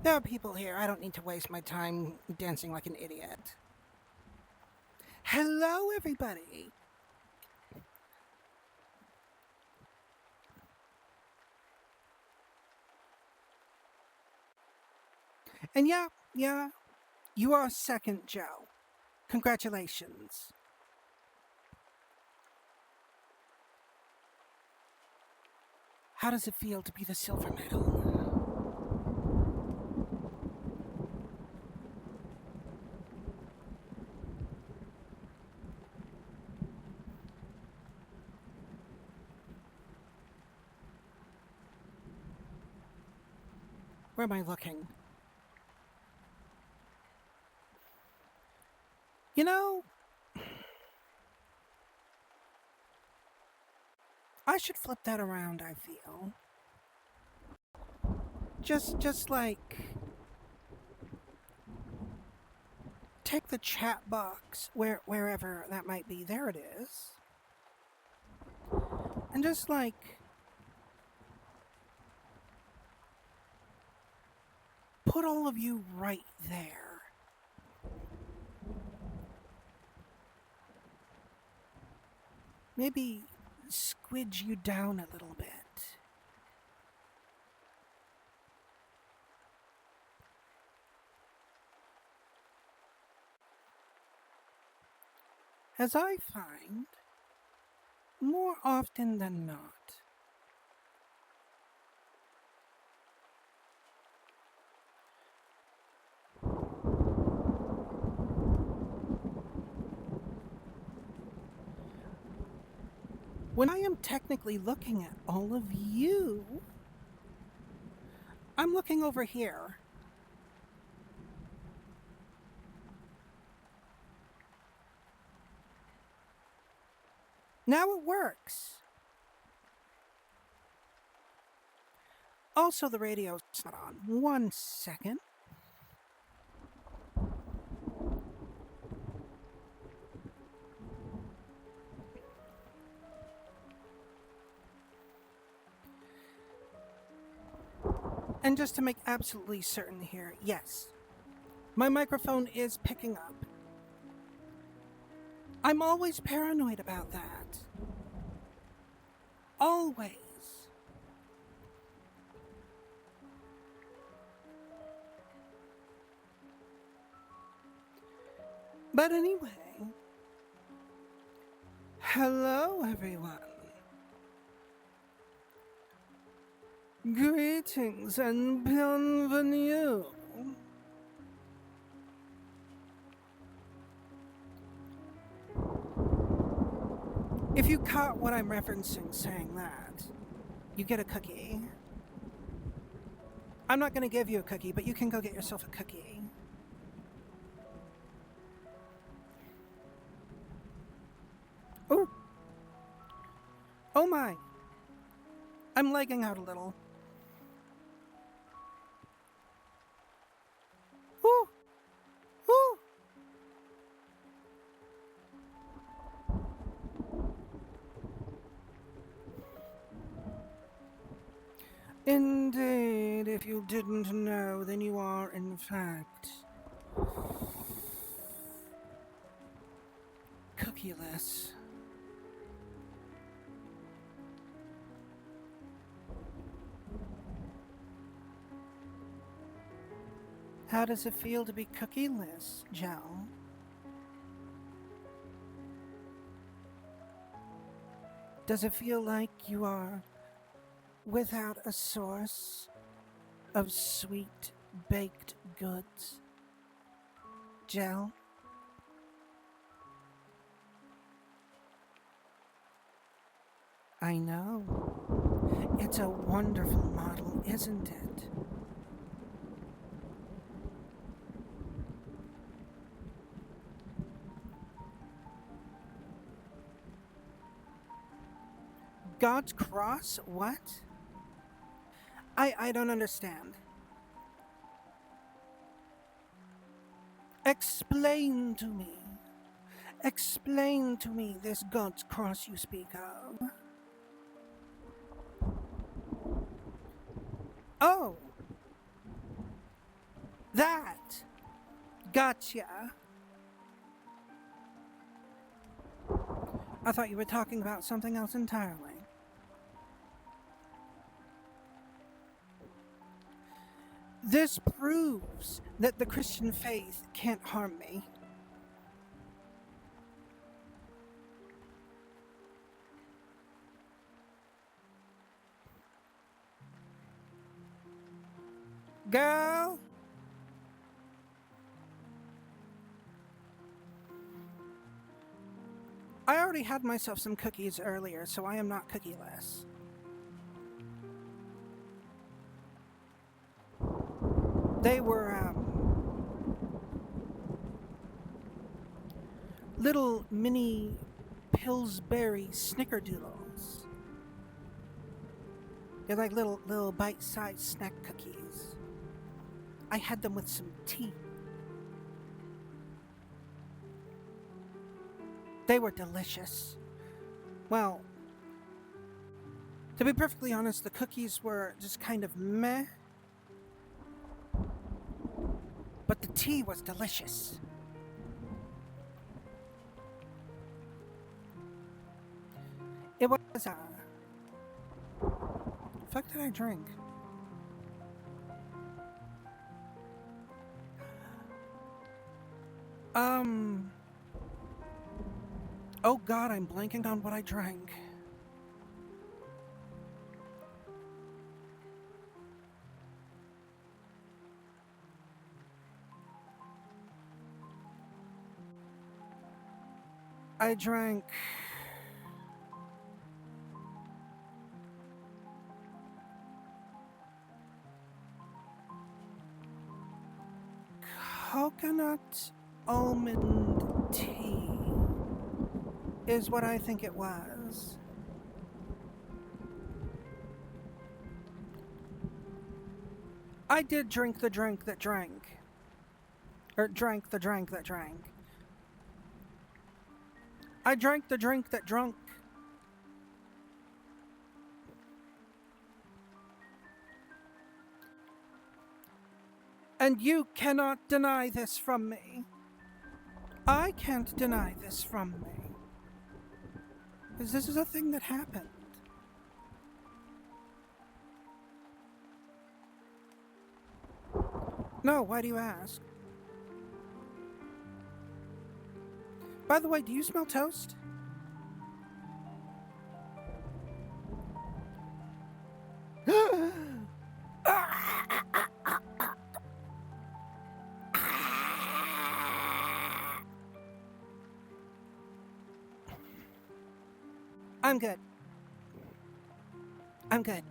There are people here. I don't need to waste my time dancing like an idiot. Hello, everybody. And yeah, you are second, Joe. Congratulations. How does it feel to be the silver medal? Where am I looking? You know, I should flip that around, I feel. Just like take the chat box wherever that might be. There it is. And just like put all of you right there. Maybe squidge you down a little bit. As I find, more often than not, when I am technically looking at all of you, I'm looking over here. Now it works. Also, the radio's not on. 1 second. And just to make absolutely certain here, yes, my microphone is picking up. I'm always paranoid about that. Always. But anyway, hello everyone. Greetings and bienvenue. If you caught what I'm referencing saying that, you get a cookie. I'm not going to give you a cookie, but you can go get yourself a cookie. Oh. Oh my. I'm lagging out a little. Ooh. Ooh. Indeed, if you didn't know, then you are, in fact, cookieless. How does it feel to be cookieless, Joe? Does it feel like you are without a source of sweet baked goods? Gel? I know. It's a wonderful model, isn't it? God's cross? What? I don't understand. Explain to me. Explain to me this God's cross you speak of. Oh. That! Gotcha. I thought you were talking about something else entirely. This proves that the Christian faith can't harm me. Girl? I already had myself some cookies earlier, so I am not cookieless. They were, little mini Pillsbury snickerdoodles. They're like little bite-sized snack cookies. I had them with some tea. They were delicious. Well, to be perfectly honest, the cookies were just kind of meh. But the tea was delicious. It was, fuck did I drink? Oh god, I'm blanking on what I drank. I drank... coconut almond tea is what I think it was. I did drink the drink that drank. Or drank the drink that drank. I drank the drink that drunk. And you cannot deny this from me. I can't deny this from me. Because this is a thing that happened. No, why do you ask? By the way, do you smell toast? I'm good. I'm good.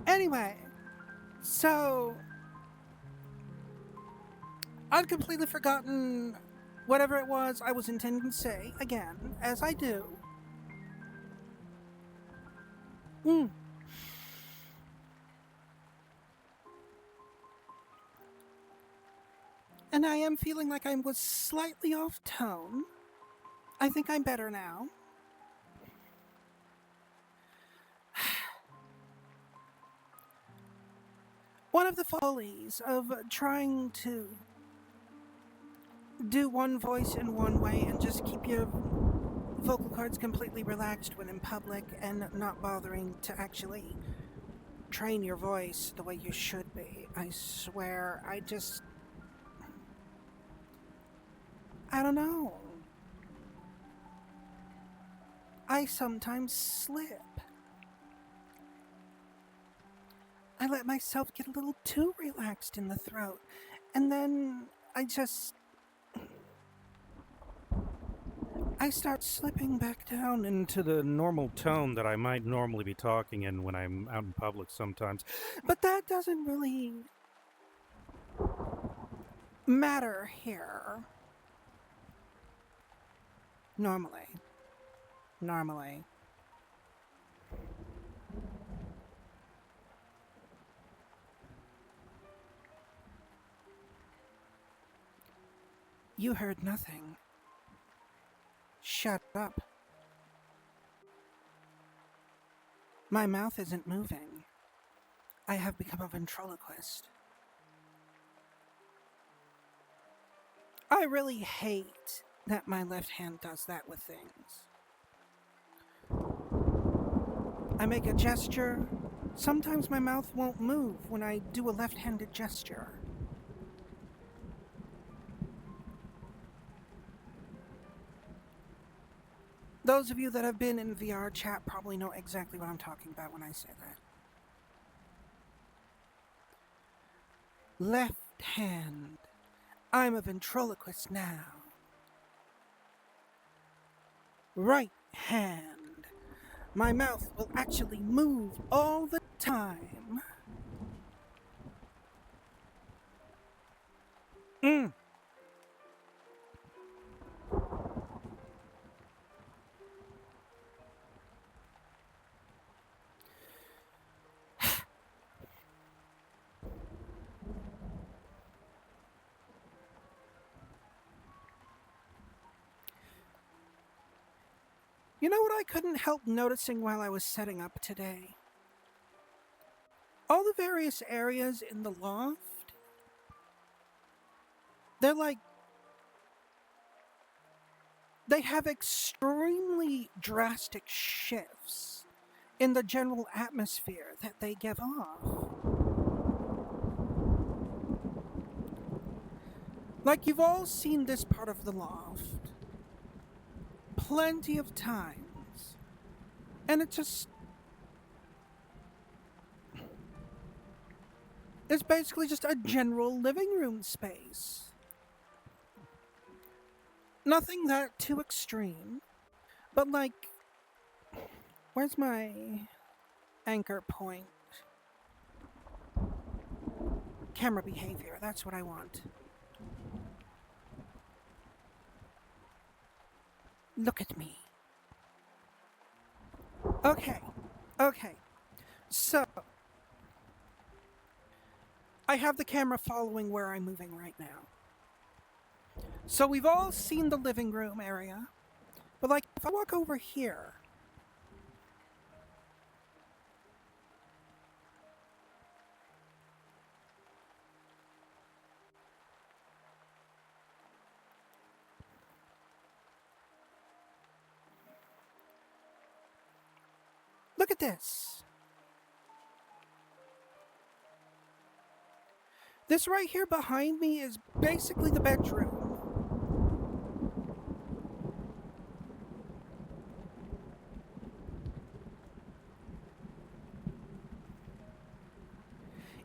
Anyway, so I'd completely forgotten whatever it was I was intending to say, again, as I do. And I am feeling like I was slightly off tone. I think I'm better now. One of the follies of trying to do one voice in one way and just keep your vocal cords completely relaxed when in public and not bothering to actually train your voice the way you should be. I swear, I don't know. I sometimes slip. I let myself get a little too relaxed in the throat, and then I start slipping back down into the normal tone that I might normally be talking in when I'm out in public sometimes. But that doesn't really matter here. Normally. Normally. You heard nothing. Shut up. My mouth isn't moving. I have become a ventriloquist. I really hate that my left hand does that with things. I make a gesture. Sometimes my mouth won't move when I do a left-handed gesture. Those of you that have been in VR chat probably know exactly what I'm talking about when I say that. Left hand. I'm a ventriloquist now. Right hand. My mouth will actually move all the time. Mm. You know what I couldn't help noticing while I was setting up today? All the various areas in the loft, they have extremely drastic shifts in the general atmosphere that they give off. Like, you've all seen this part of the loft plenty of times, and it's basically just a general living room space. Nothing that too extreme, but like, where's my anchor point? Camera behavior, that's what I want. Look at me. Okay. So, I have the camera following where I'm moving right now. So we've all seen the living room area, but like, if I walk over here, look at this. This right here behind me is basically the bedroom.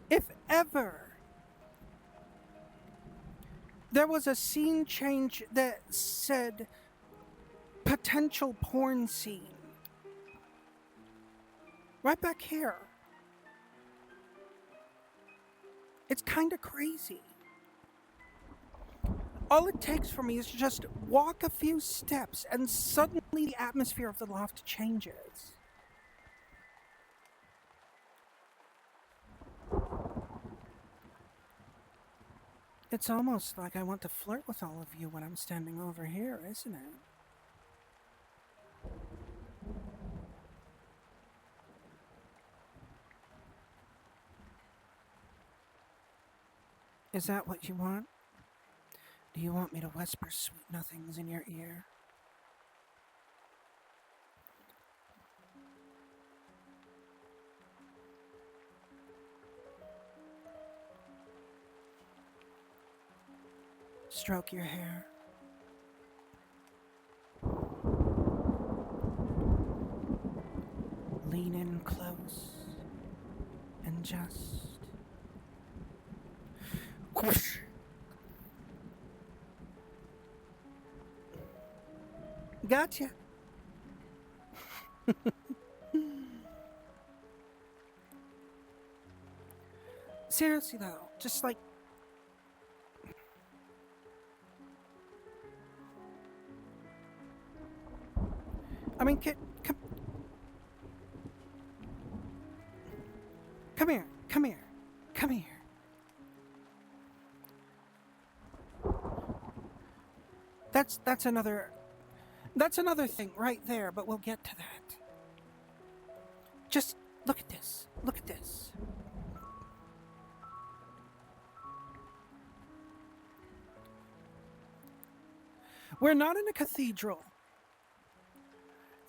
If ever there was a scene change that said potential porn scene, right back here. It's kind of crazy. All it takes for me is to just walk a few steps and suddenly the atmosphere of the loft changes. It's almost like I want to flirt with all of you when I'm standing over here, isn't it? Is that what you want? Do you want me to whisper sweet nothings in your ear? Stroke your hair. lean in close and just whoosh. Gotcha. Seriously though, just like I mean, come here, come here, come here. That's another thing right there, but we'll get to that. Just look at this. Look at this. We're not in a cathedral.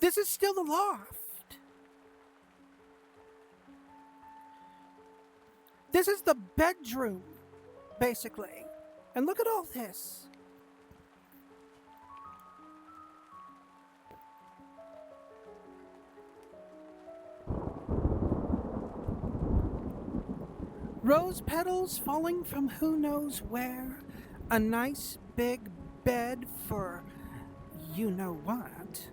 This is still the loft. This is the bedroom, basically. And look at all this. Rose petals falling from who knows where. A nice big bed for you know what.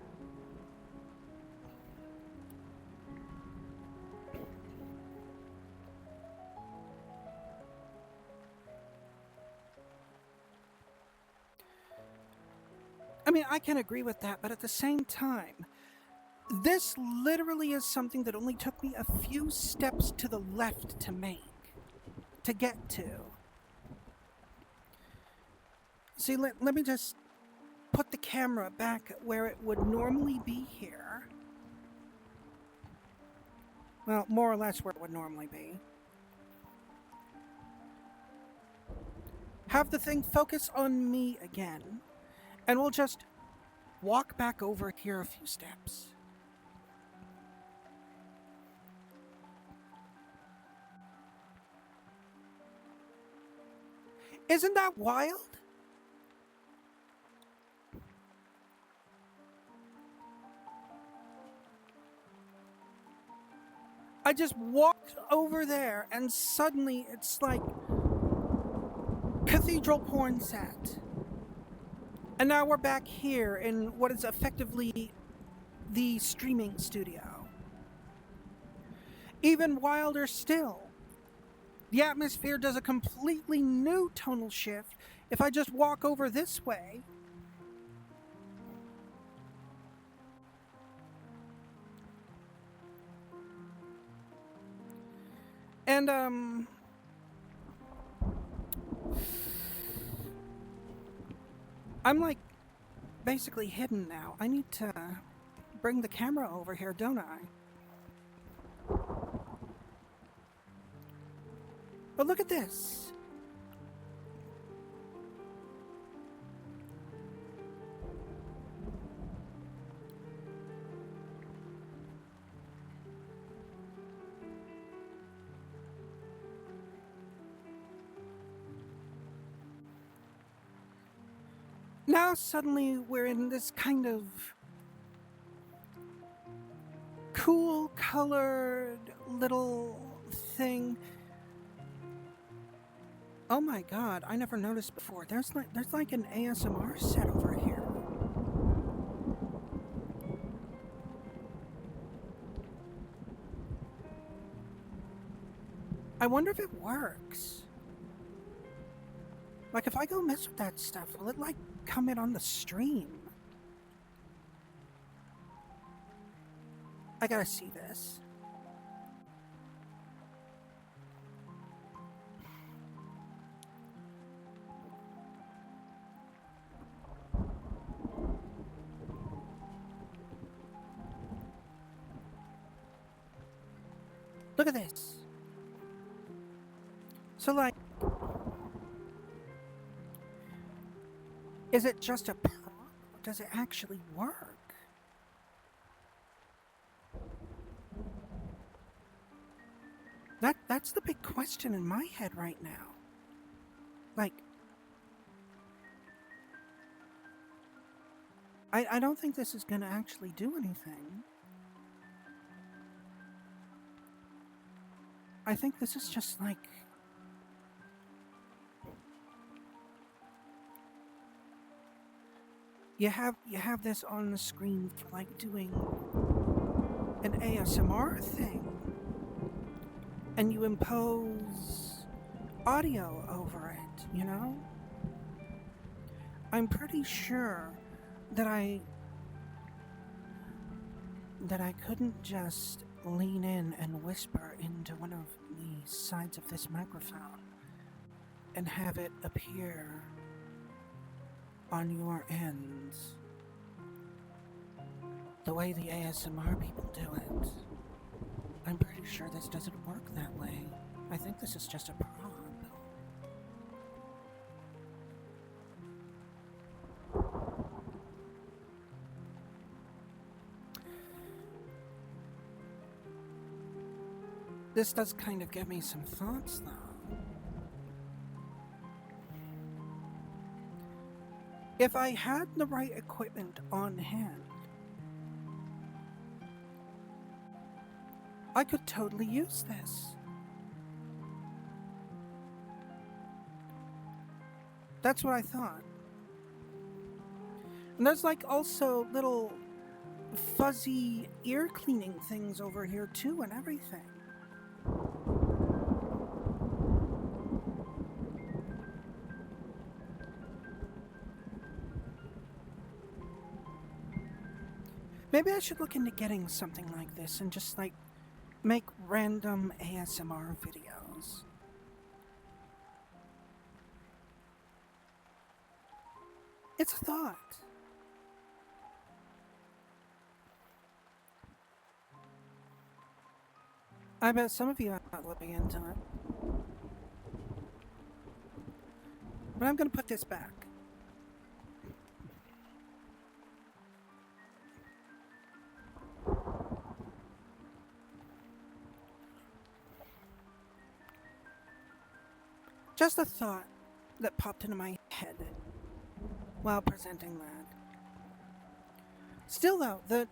I mean, I can agree with that, but at the same time, this literally is something that only took me a few steps to the left to make, to get to. See, let me just put the camera back where it would normally be here. Well, more or less where it would normally be. Have the thing focus on me again, and we'll just walk back over here a few steps. Isn't that wild? I just walked over there and suddenly it's like cathedral porn set. And now we're back here in what is effectively the streaming studio. Even wilder still, the atmosphere does a completely new tonal shift if I just walk over this way. And, I'm like basically hidden now. I need to bring the camera over here, don't I? But look at this. Now suddenly we're in this kind of cool colored little thing. Oh my god, I never noticed before. There's like an ASMR set over here. I wonder if it works. Like if I go mess with that stuff, will it like come in on the stream? I gotta see this. Look at this. So like, is it just a prop, or does it actually work? That's the big question in my head right now. Like, I don't think this is gonna actually do anything. I think this is just like you have this on the screen for like doing an ASMR thing, and you impose audio over it, you know? I'm pretty sure that I couldn't just lean in and whisper into one of the sides of this microphone and have it appear on your ends the way the ASMR people do it. I'm pretty sure this doesn't work that way. I think this is just a prop. This does kind of give me some thoughts, though. If I had the right equipment on hand, I could totally use this. That's what I thought. And there's like also little fuzzy ear cleaning things over here too and everything. Maybe I should look into getting something like this and just like make random ASMR videos. It's a thought. I bet some of you out will be into it. But I'm gonna put this back. Just a thought that popped into my head while presenting that. Still though,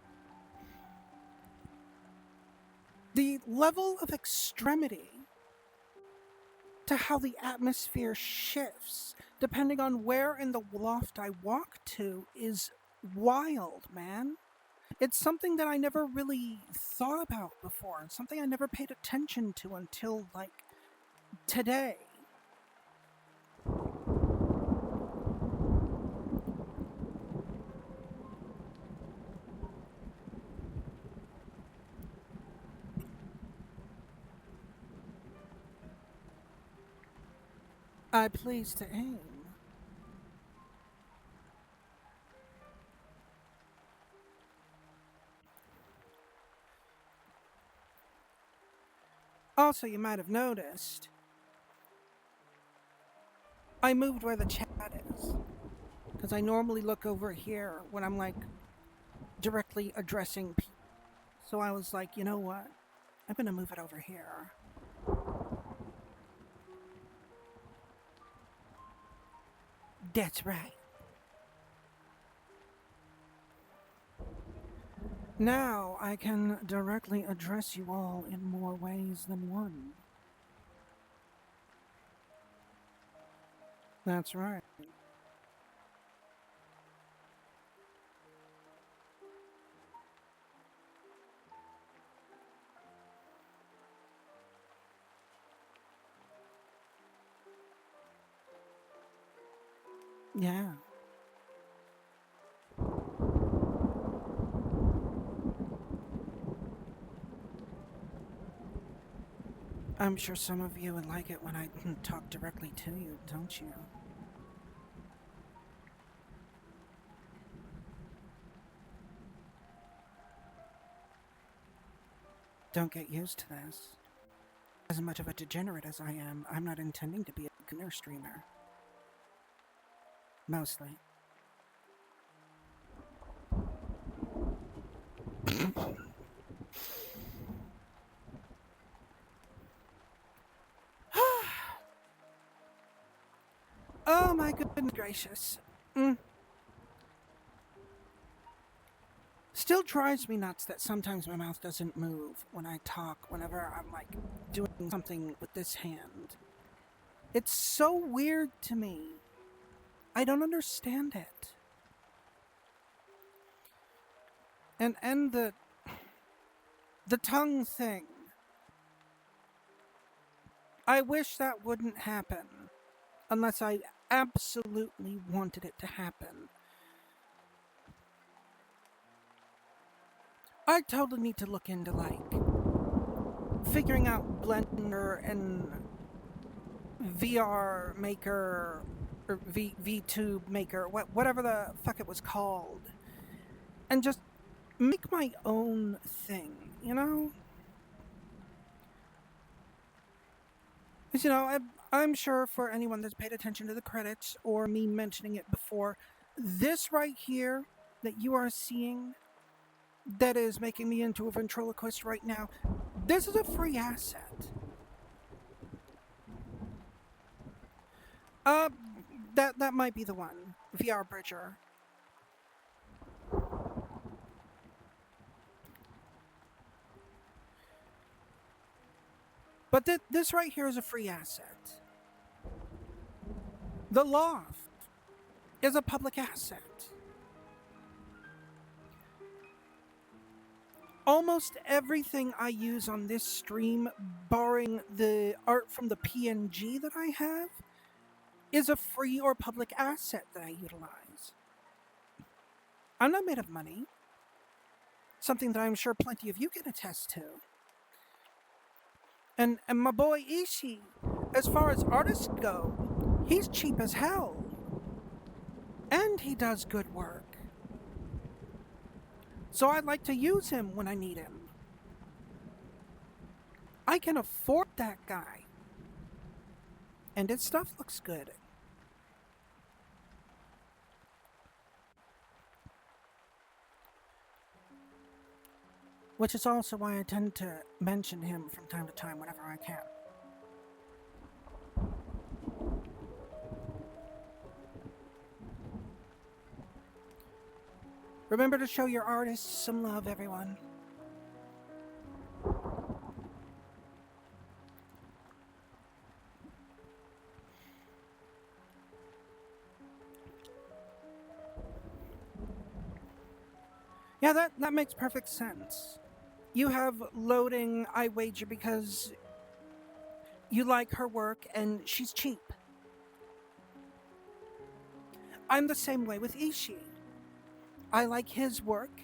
the level of extremity to how the atmosphere shifts depending on where in the loft I walk to is wild, man. It's something that I never really thought about before, something I never paid attention to until like today. I please to aim. Also, you might have noticed, I moved where the chat is. Because I normally look over here when I'm like directly addressing people. So I was like, you know what? I'm gonna move it over here. That's right. Now I can directly address you all in more ways than one. That's right. Yeah. I'm sure some of you would like it when I talk directly to you, don't you? Don't get used to this. As much of a degenerate as I am, I'm not intending to be a beginner streamer. Mostly. Oh my goodness gracious. still drives me nuts that sometimes my mouth doesn't move when I talk, whenever I'm like doing something with this hand. It's so weird to me. I don't understand it. And the tongue thing. I wish that wouldn't happen unless I absolutely wanted it to happen. I totally need to look into like figuring out Blender and VR Maker or VTube Maker, whatever the fuck it was called, and just make my own thing, you know? Because, you know, I'm sure for anyone that's paid attention to the credits or me mentioning it before, this right here that you are seeing that is making me into a ventriloquist right now, this is a free asset. That might be the one. VR Bridger. But this right here is a free asset. The loft is a public asset. Almost everything I use on this stream, barring the art from the PNG that I have, is a free or public asset that I utilize. I'm not made of money. Something that I'm sure plenty of you can attest to. And my boy Ishii, as far as artists go, he's cheap as hell. And he does good work. So I'd like to use him when I need him. I can afford that guy. And his stuff looks good. Which is also why I tend to mention him from time to time whenever I can. Remember to show your artists some love, everyone. Yeah, that makes perfect sense. You have loading, I wager, because you like her work and she's cheap. I'm the same way with Ishii. I like his work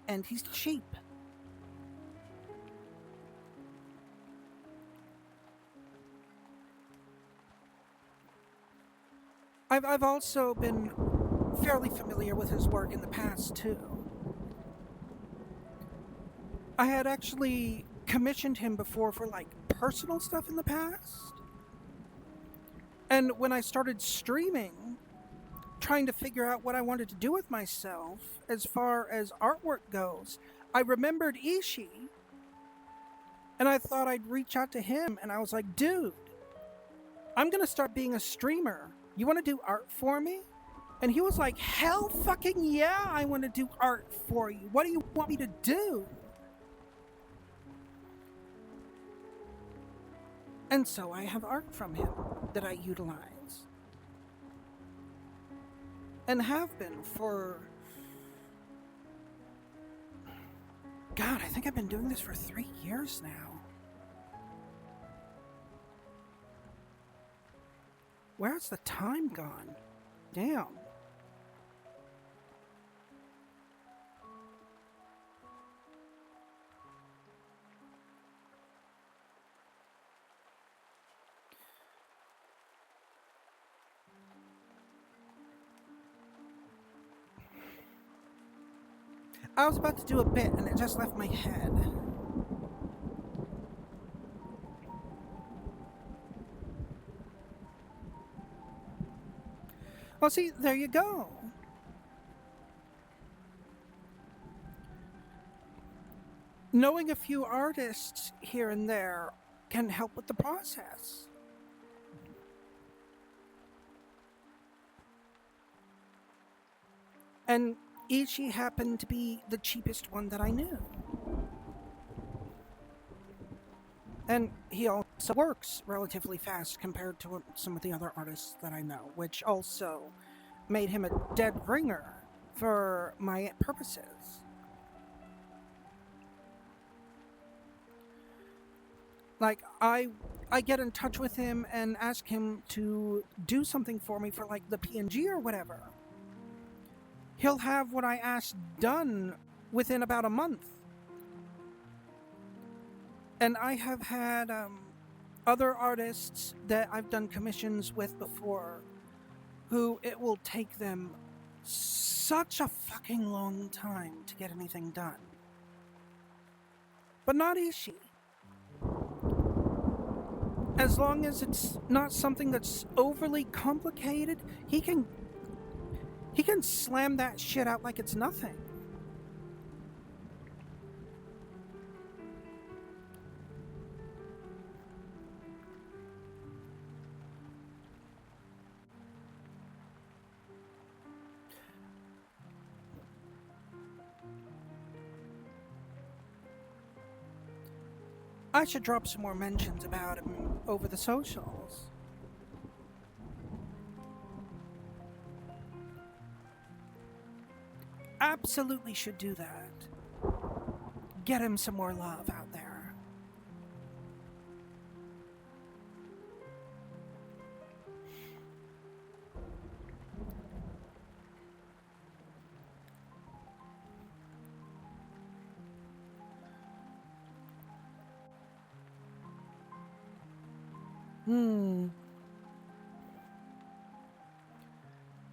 and he's cheap. I've also been fairly familiar with his work in the past too. I had actually commissioned him before for like personal stuff in the past. And when I started streaming, trying to figure out what I wanted to do with myself as far as artwork goes, I remembered Ishii. And I thought I'd reach out to him, and I was like, dude, I'm gonna start being a streamer. You wanna do art for me? And he was like, hell fucking yeah, I wanna do art for you. What do you want me to do? And so I have art from him that I utilize. And have been for... God, I think I've been doing this for 3 years now. Where's the time gone? Damn. I was about to do a bit and it just left my head. Well, see, there you go. Knowing a few artists here and there can help with the process. And Ichi happened to be the cheapest one that I knew. And he also works relatively fast compared to some of the other artists that I know, which also made him a dead ringer for my purposes. Like I get in touch with him and ask him to do something for me for like the PNG or whatever. He'll have what I asked done within about a month. And I have had other artists that I've done commissions with before who it will take them such a fucking long time to get anything done. But not Ishii. As long as it's not something that's overly complicated, he can slam that shit out like it's nothing. I should drop some more mentions about him over the socials. Absolutely should do that. Get him some more love out there.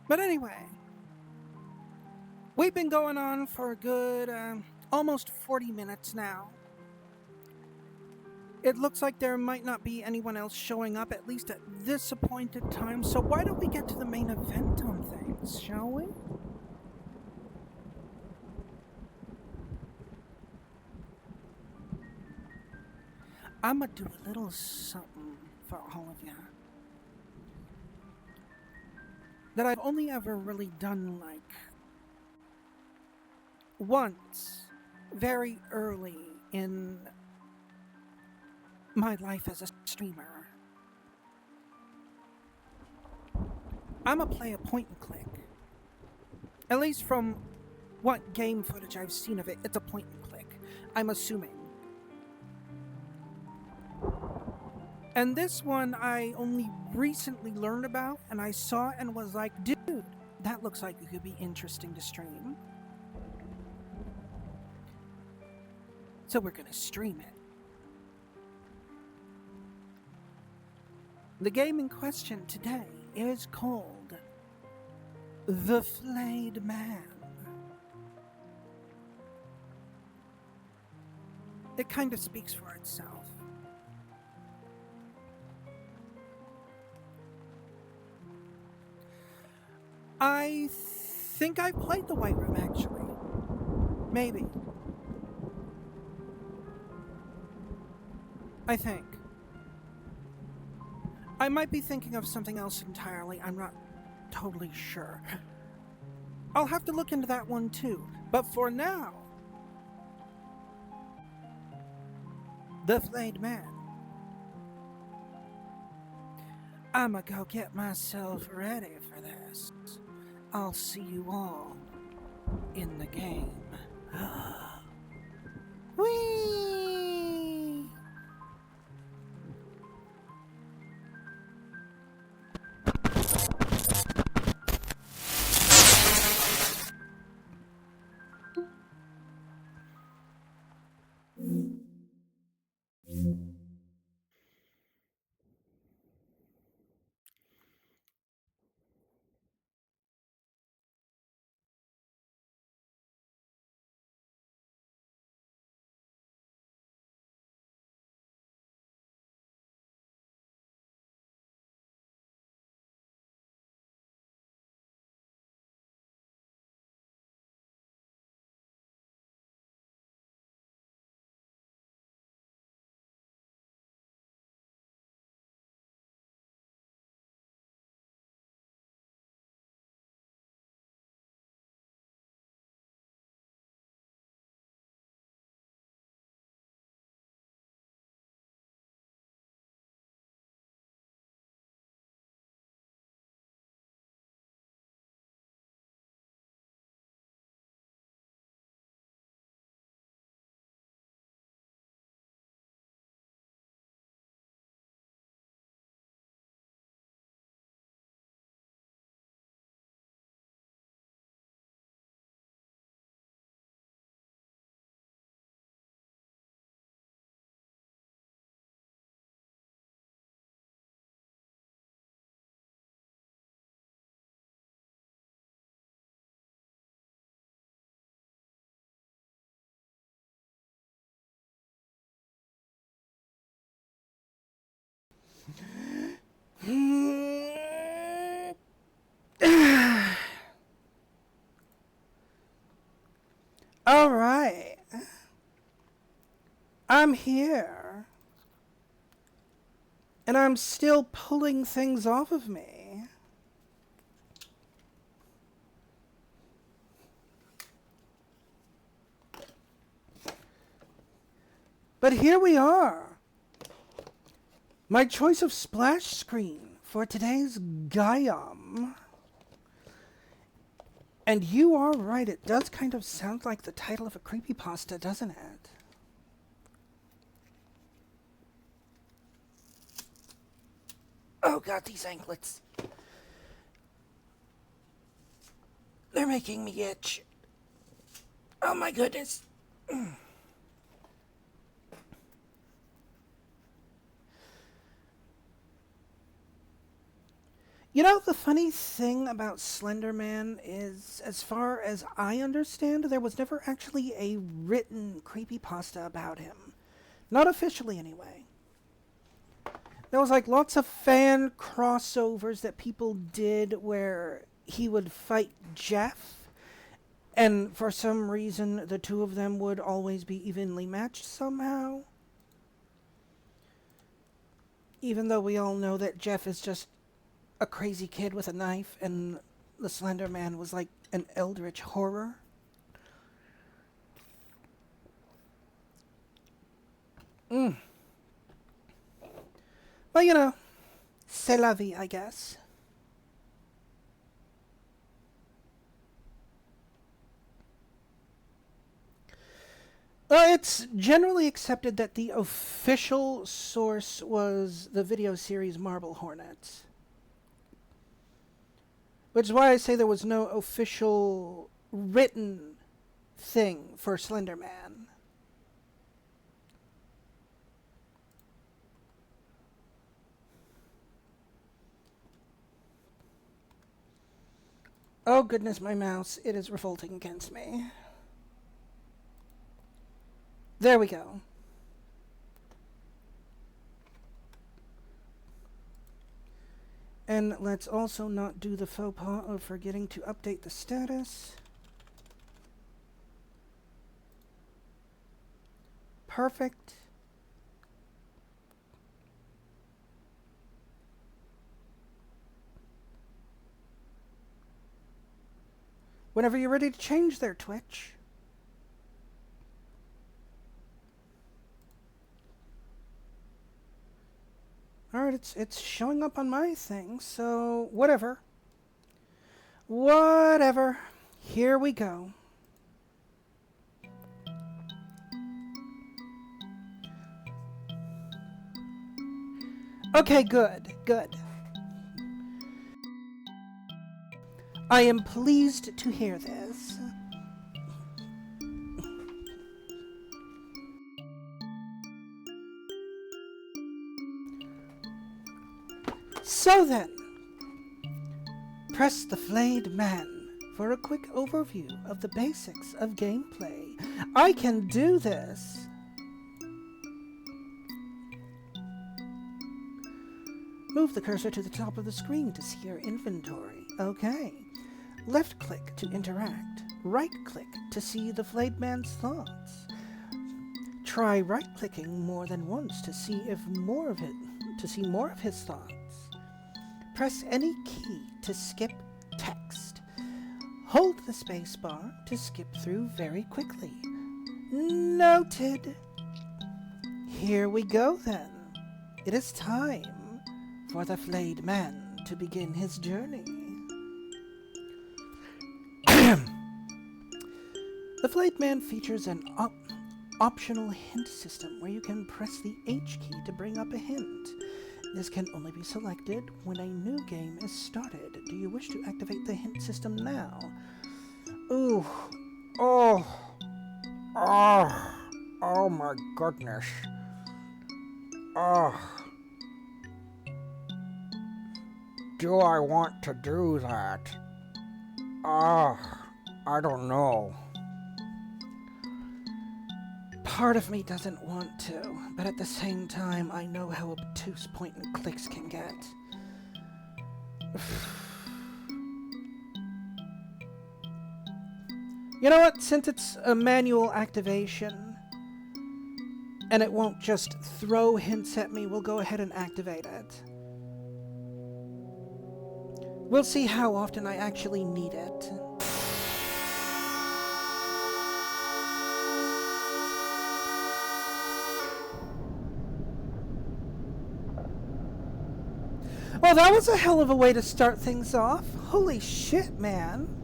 But anyway, we've been going on for a good almost 40 minutes now. It looks like there might not be anyone else showing up, at least at this appointed time, so why don't we get to the main event on things, shall we? I'm gonna do a little something for all of you that I've only ever really done like once, very early in my life as a streamer. I'm gonna play a point and click. At least from what game footage I've seen of it, it's a point and click. I'm assuming. And this one I only recently learned about, and I saw and was like, dude, that looks like it could be interesting to stream. So we're gonna stream it. The game in question today is called The Flayed Man. It kind of speaks for itself. I think I played the White Room actually. Maybe. I think. I might be thinking of something else entirely. I'm not totally sure. I'll have to look into that one too. But for now, The Flayed Man. I'ma go get myself ready for this. I'll see you all in the game. Whee! All right. I'm here. And I'm still pulling things off of me. But here we are. My choice of splash screen for today's Gaiam. And you are right, it does kind of sound like the title of a creepypasta, doesn't it? Oh god, these anklets. They're making me itch. Oh my goodness. You know, the funny thing about Slender Man is, as far as I understand, there was never actually a written creepypasta about him. Not officially, anyway. There was like lots of fan crossovers that people did where he would fight Jeff, and for some reason the two of them would always be evenly matched somehow. Even though we all know that Jeff is just a crazy kid with a knife, and the Slender Man was like an eldritch horror. Well, you know, c'est la vie, I guess. It's generally accepted that the official source was the video series Marble Hornets. Which is why I say there was no official written thing for Slender Man. Oh goodness, my mouse, it is revolting against me. There we go. And let's also not do the faux pas of forgetting to update the status. Perfect. Whenever you're ready to change there, Twitch. Alright, it's showing up on my thing, so whatever. Whatever. Here we go. Okay, good, good. I am pleased to hear this. So then, press the flayed man for a quick overview of the basics of gameplay. I can do this! Move the cursor to the top of the screen to see your inventory. Okay. Left click to interact. Right click to see the flayed man's thoughts. Try right clicking more than once to see more of his thoughts. Press any key to skip text. Hold the spacebar to skip through very quickly. Noted. Here we go then. It is time for the flayed man to begin his journey. The flayed man features an optional hint system where you can press the H key to bring up a hint. This can only be selected when a new game is started. Do you wish to activate the hint system now? Ooh. Oh my goodness. Do I want to do that? I don't know. Part of me doesn't want to, but at the same time, I know how obtuse point and clicks can get. You know what? Since it's a manual activation and it won't just throw hints at me, we'll go ahead and activate it. We'll see how often I actually need it. Well, that was a hell of a way to start things off. Holy shit, man.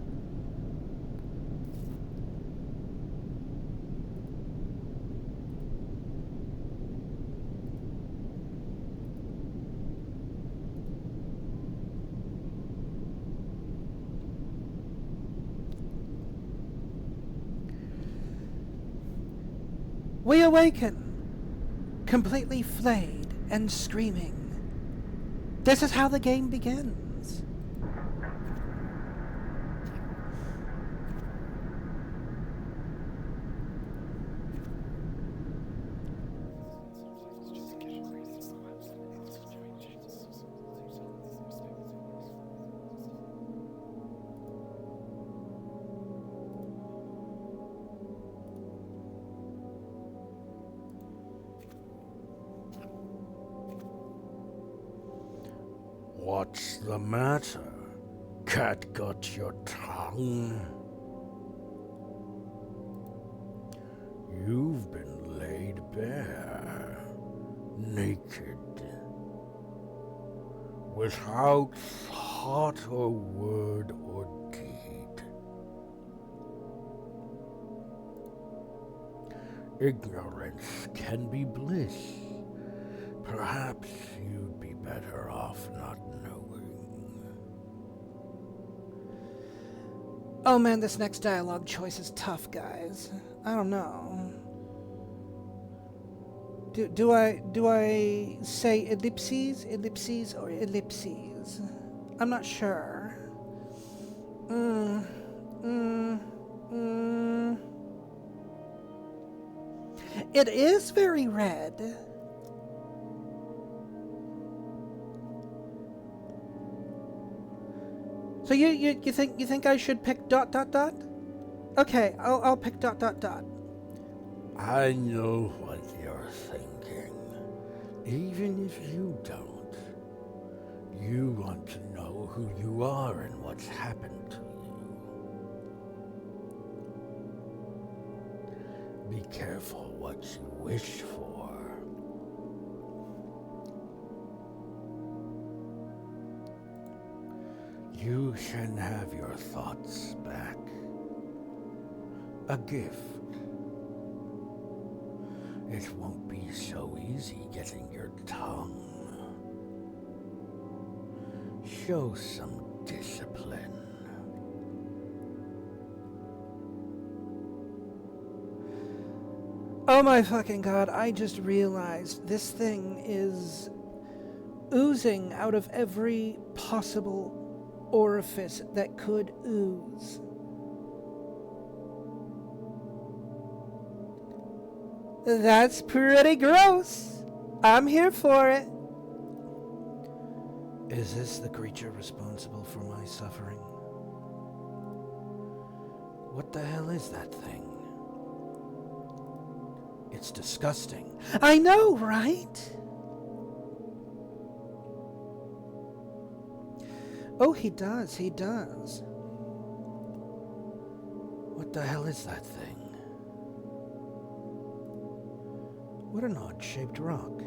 We awaken, completely flayed and screaming. This is how the game begins. What's the matter? Cat got your tongue? You've been laid bare, naked, without thought or word or deed. Ignorance can be bliss. Perhaps you'd be better off not knowing. Oh man, this next dialogue choice is tough, guys. I don't know. Do I say ellipses, or ellipses? I'm not sure. It is very red. So you think I should pick ... Okay, I'll pick ... I know what you're thinking. Even if you don't, you want to know who you are and what's happened to you. Be careful what you wish for. You can have your thoughts back. A gift. It won't be so easy getting your tongue. Show some discipline. Oh my fucking god, I just realized this thing is oozing out of every possible orifice that could ooze. That's pretty gross. I'm here for it. Is this the creature responsible for my suffering? What the hell is that thing? It's disgusting. I know, right? Oh, he does. What the hell is that thing? What an odd-shaped rock.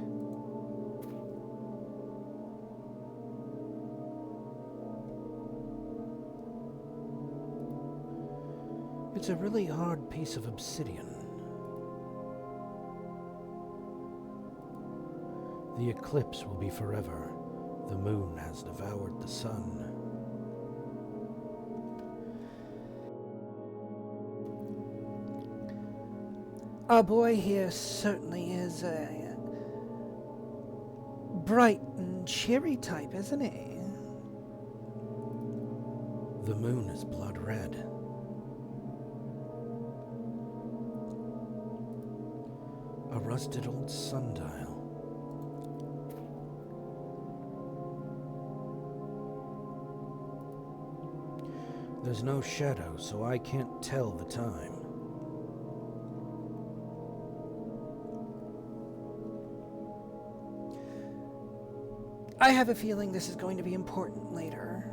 It's a really hard piece of obsidian. The eclipse will be forever. The moon has devoured the sun. Our boy here certainly is a bright and cheery type, isn't he? The moon is blood red. A rusted old sundial. There's no shadow, so I can't tell the time. I have a feeling this is going to be important later.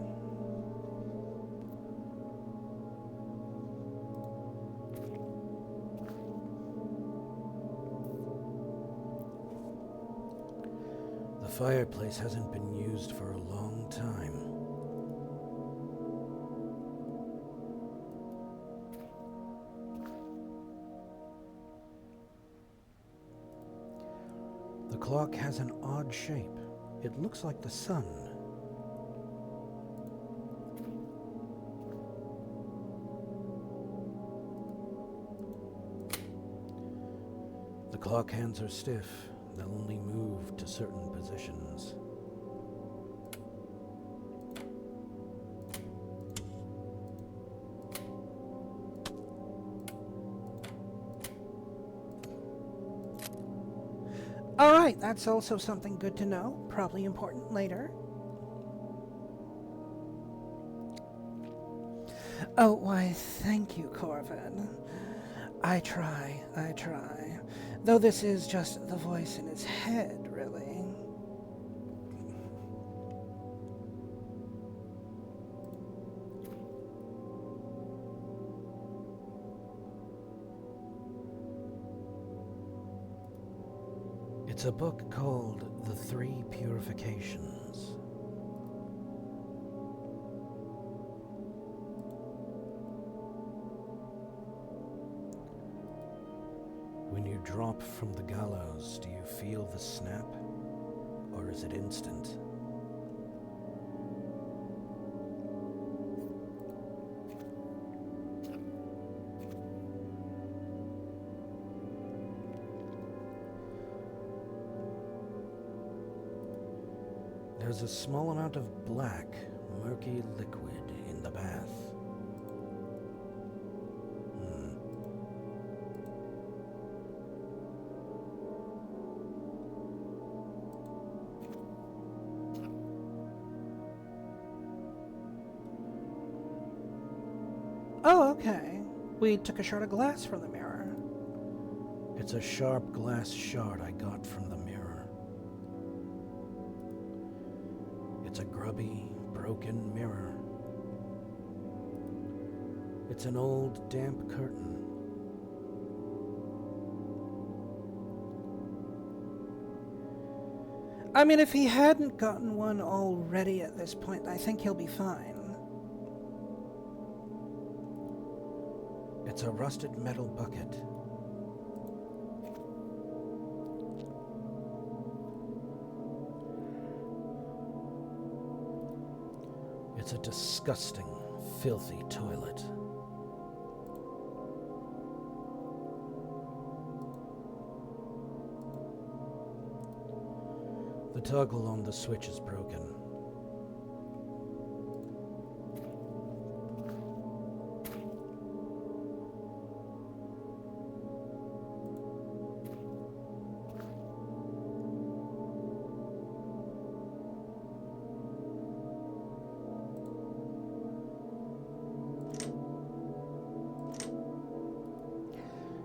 The fireplace hasn't been used for a long time. The clock has an odd shape. It looks like the sun. The clock hands are stiff. They'll only move to certain positions. All right, that's also something good to know, probably important later. Oh, why, thank you, Corvin. I try. Though this is just the voice in his head, really. It's a book called The Three Purifications. When you drop from the gallows, do you feel the snap? Or is it instant? There's a small amount of black, murky liquid in the bath. Oh, okay. We took a shard of glass from the mirror. It's a sharp glass shard I got from the mirror. It's a grubby, broken mirror. It's an old, damp curtain. I mean, if he hadn't gotten one already at this point, I think he'll be fine. It's a rusted metal bucket. It's a disgusting, filthy toilet. The toggle on the switch is broken.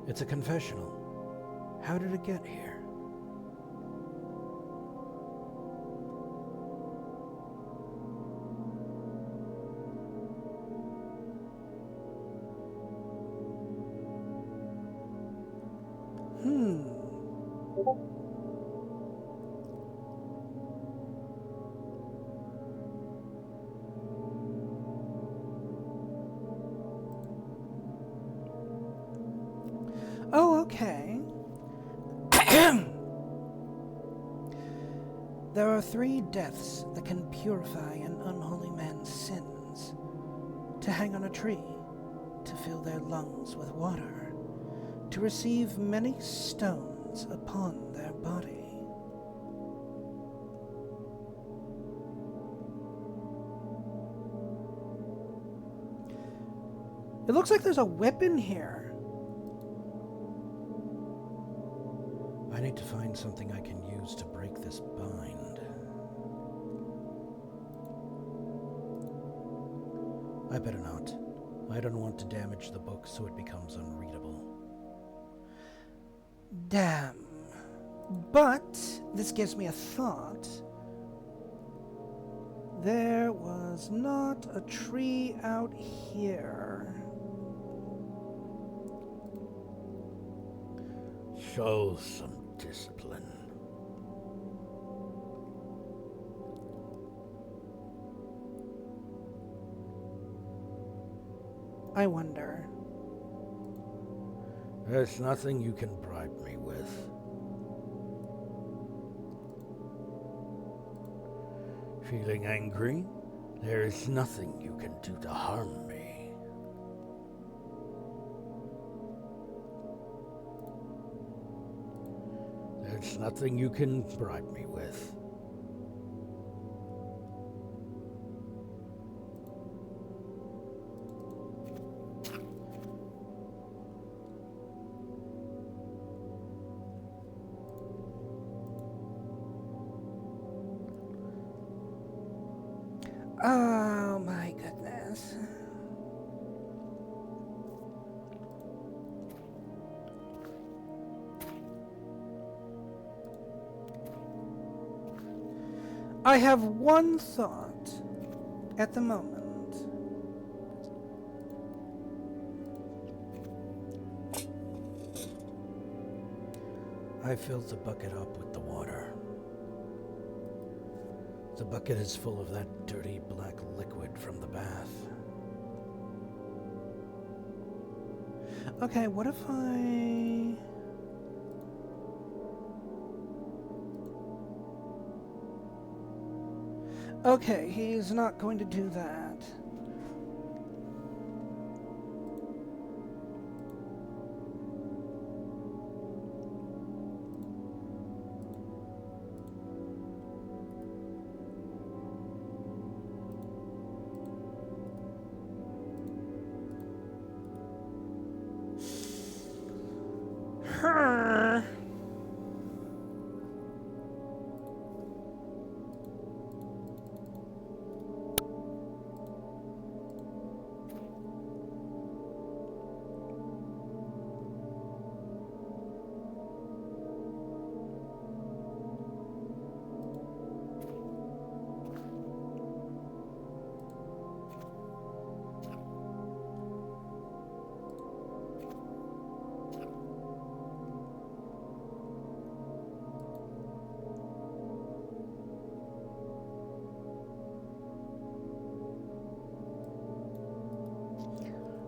It's a confessional. How did it get here? Oh, okay. There are 3 deaths that can purify an unholy man's sins. To hang on a tree, to fill their lungs with water, to receive many stones upon their body. It looks like there's a whip in here. I need to find something I can use to break this bind. I better not. I don't want to damage the book so it becomes unreadable. Damn. But this gives me a thought. There was not a tree out here. Show some discipline. I wonder. There's nothing you can bribe me with. Feeling angry? There is nothing you can do to harm me. There's nothing you can bribe me with. Oh my goodness. I have one thought at the moment. I filled the bucket up with the water. The bucket is full of that dirty black liquid from the bath. Okay, what if I... Okay, he's not going to do that.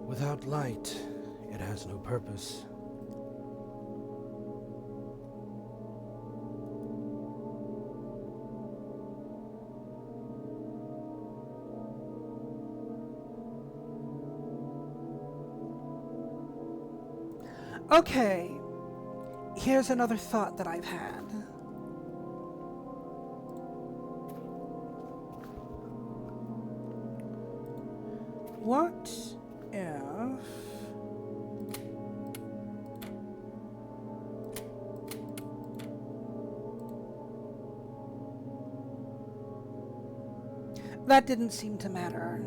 Without light, it has no purpose. Okay, here's another thought that I've had. What if... That didn't seem to matter.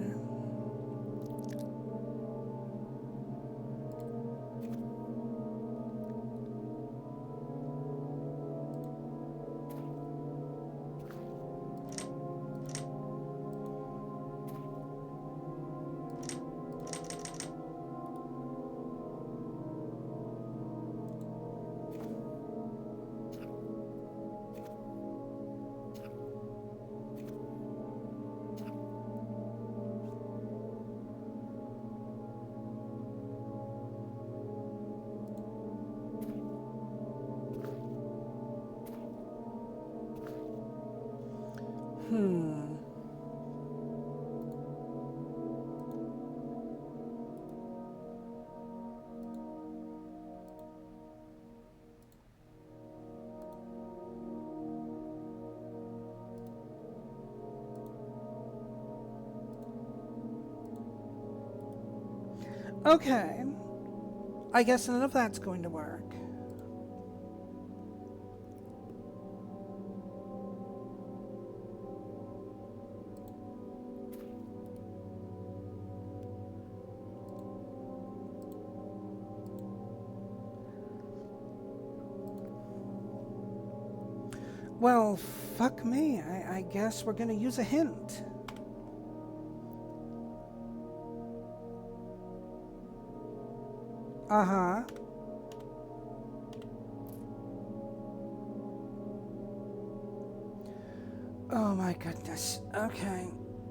Okay. I guess none of that's going to work. Well, fuck me. I guess we're gonna use a hint. Uh-huh. Oh my goodness. Okay.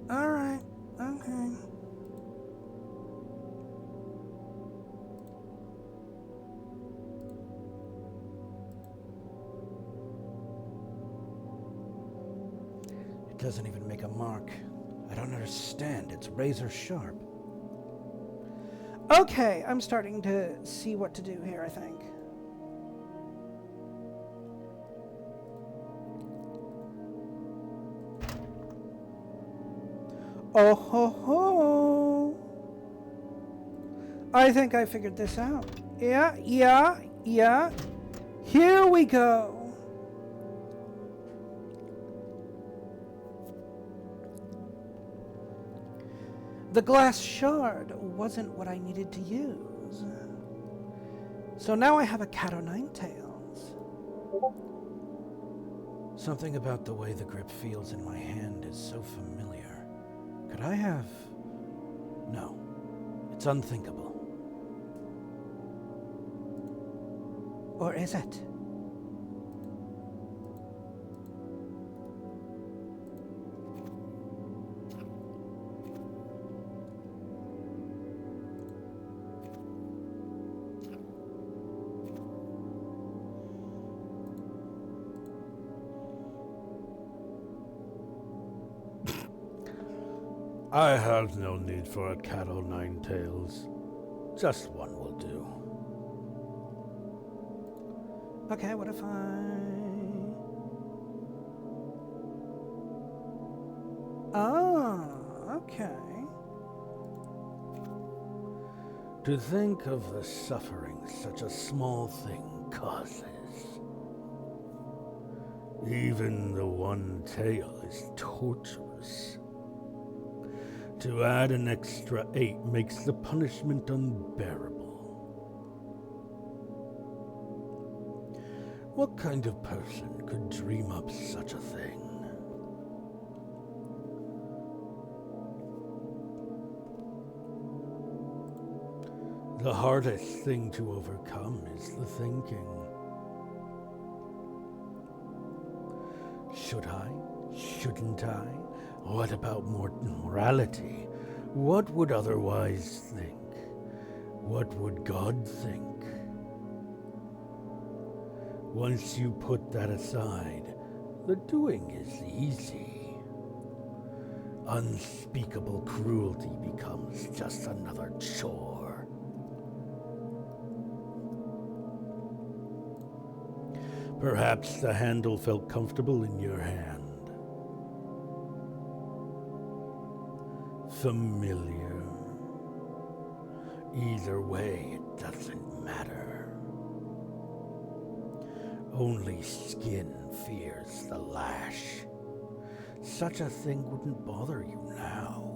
Alright. Okay. It doesn't even make a mark. I don't understand. It's razor sharp. Okay, I'm starting to see what to do here, I think. Oh ho ho! I think I figured this out. Yeah. Here we go. The glass shard wasn't what I needed to use. So now I have a cat o' nine tails. Something about the way the grip feels in my hand is so familiar. Could I have... No. It's unthinkable. Or is it? I have no need for a cat o' nine tails. Just one will do. Okay, what if okay. To think of the suffering such a small thing causes. Even the one tail is torturous. To add an extra 8 makes the punishment unbearable. What kind of person could dream up such a thing? The hardest thing to overcome is the thinking. Should I? Shouldn't I? What about morality? What would others think? What would God think? Once you put that aside, the doing is easy. Unspeakable cruelty becomes just another chore. Perhaps the handle felt comfortable in your hand. Familiar. Either way, it doesn't matter. Only skin fears the lash. Such a thing wouldn't bother you now.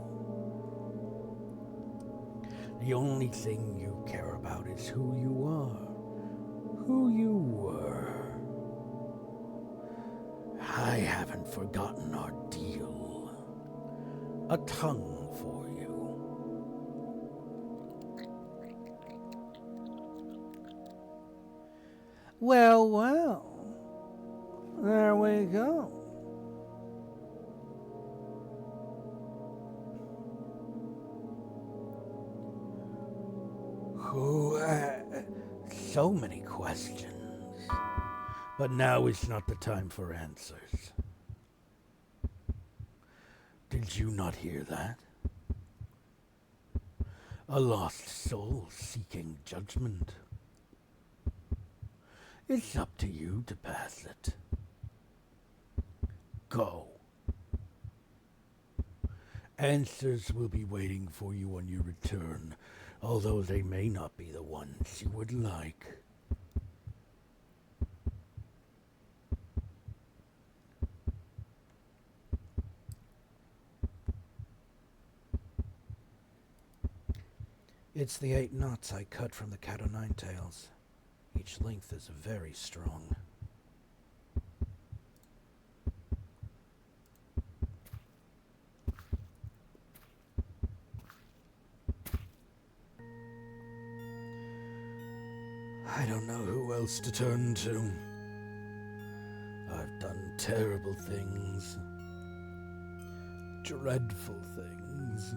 The only thing you care about is who you are, who you were. I haven't forgotten our deal. A tongue for you. Well. There we go. So many questions. But now is not the time for answers. Did you not hear that? A lost soul seeking judgment. It's up to you to pass it. Go. Answers will be waiting for you when you return, although they may not be the ones you would like. It's the 8 knots I cut from the cat o' nine tails. Each length is very strong. don't know who else to turn to. I've done terrible things. Dreadful things.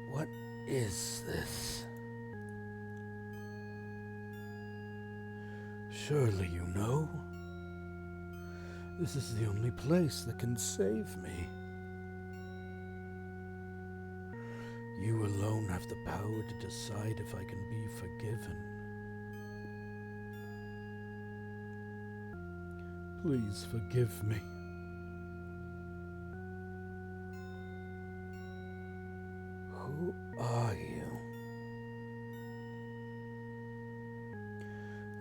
What is this? Surely you know. This is the only place that can save me. You alone have the power to decide if I can be forgiven. Please forgive me. Who are you?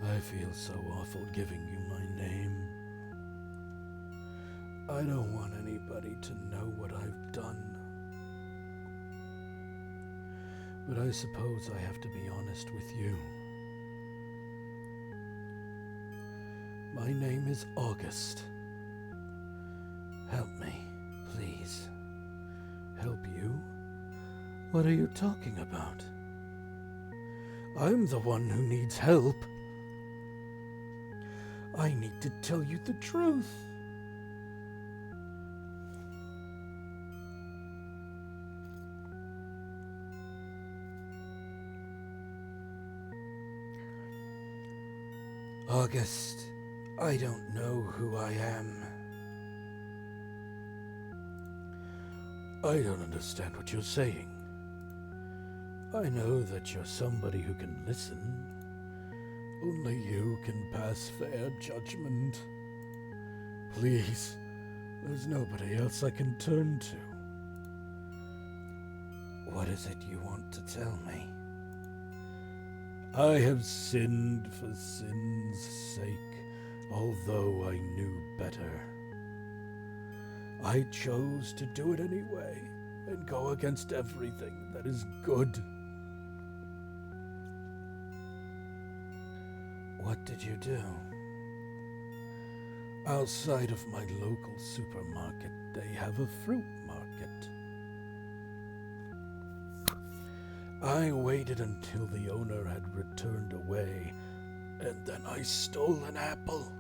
I feel so awful giving you my name. I don't want anybody to know what I've done. But I suppose I have to be honest with you. My name is August. Help me, please. Help you? What are you talking about? I'm the one who needs help. I need to tell you the truth. August, I don't know who I am. I don't understand what you're saying. I know that you're somebody who can listen. Only you can pass fair judgment. Please, there's nobody else I can turn to. What is it you want to tell me? I have sinned for sin's sake, although I knew better. I chose to do it anyway, and go against everything that is good. What did you do? Outside of my local supermarket, they have a fruit market. I waited until the owner had returned away, and then I stole an apple.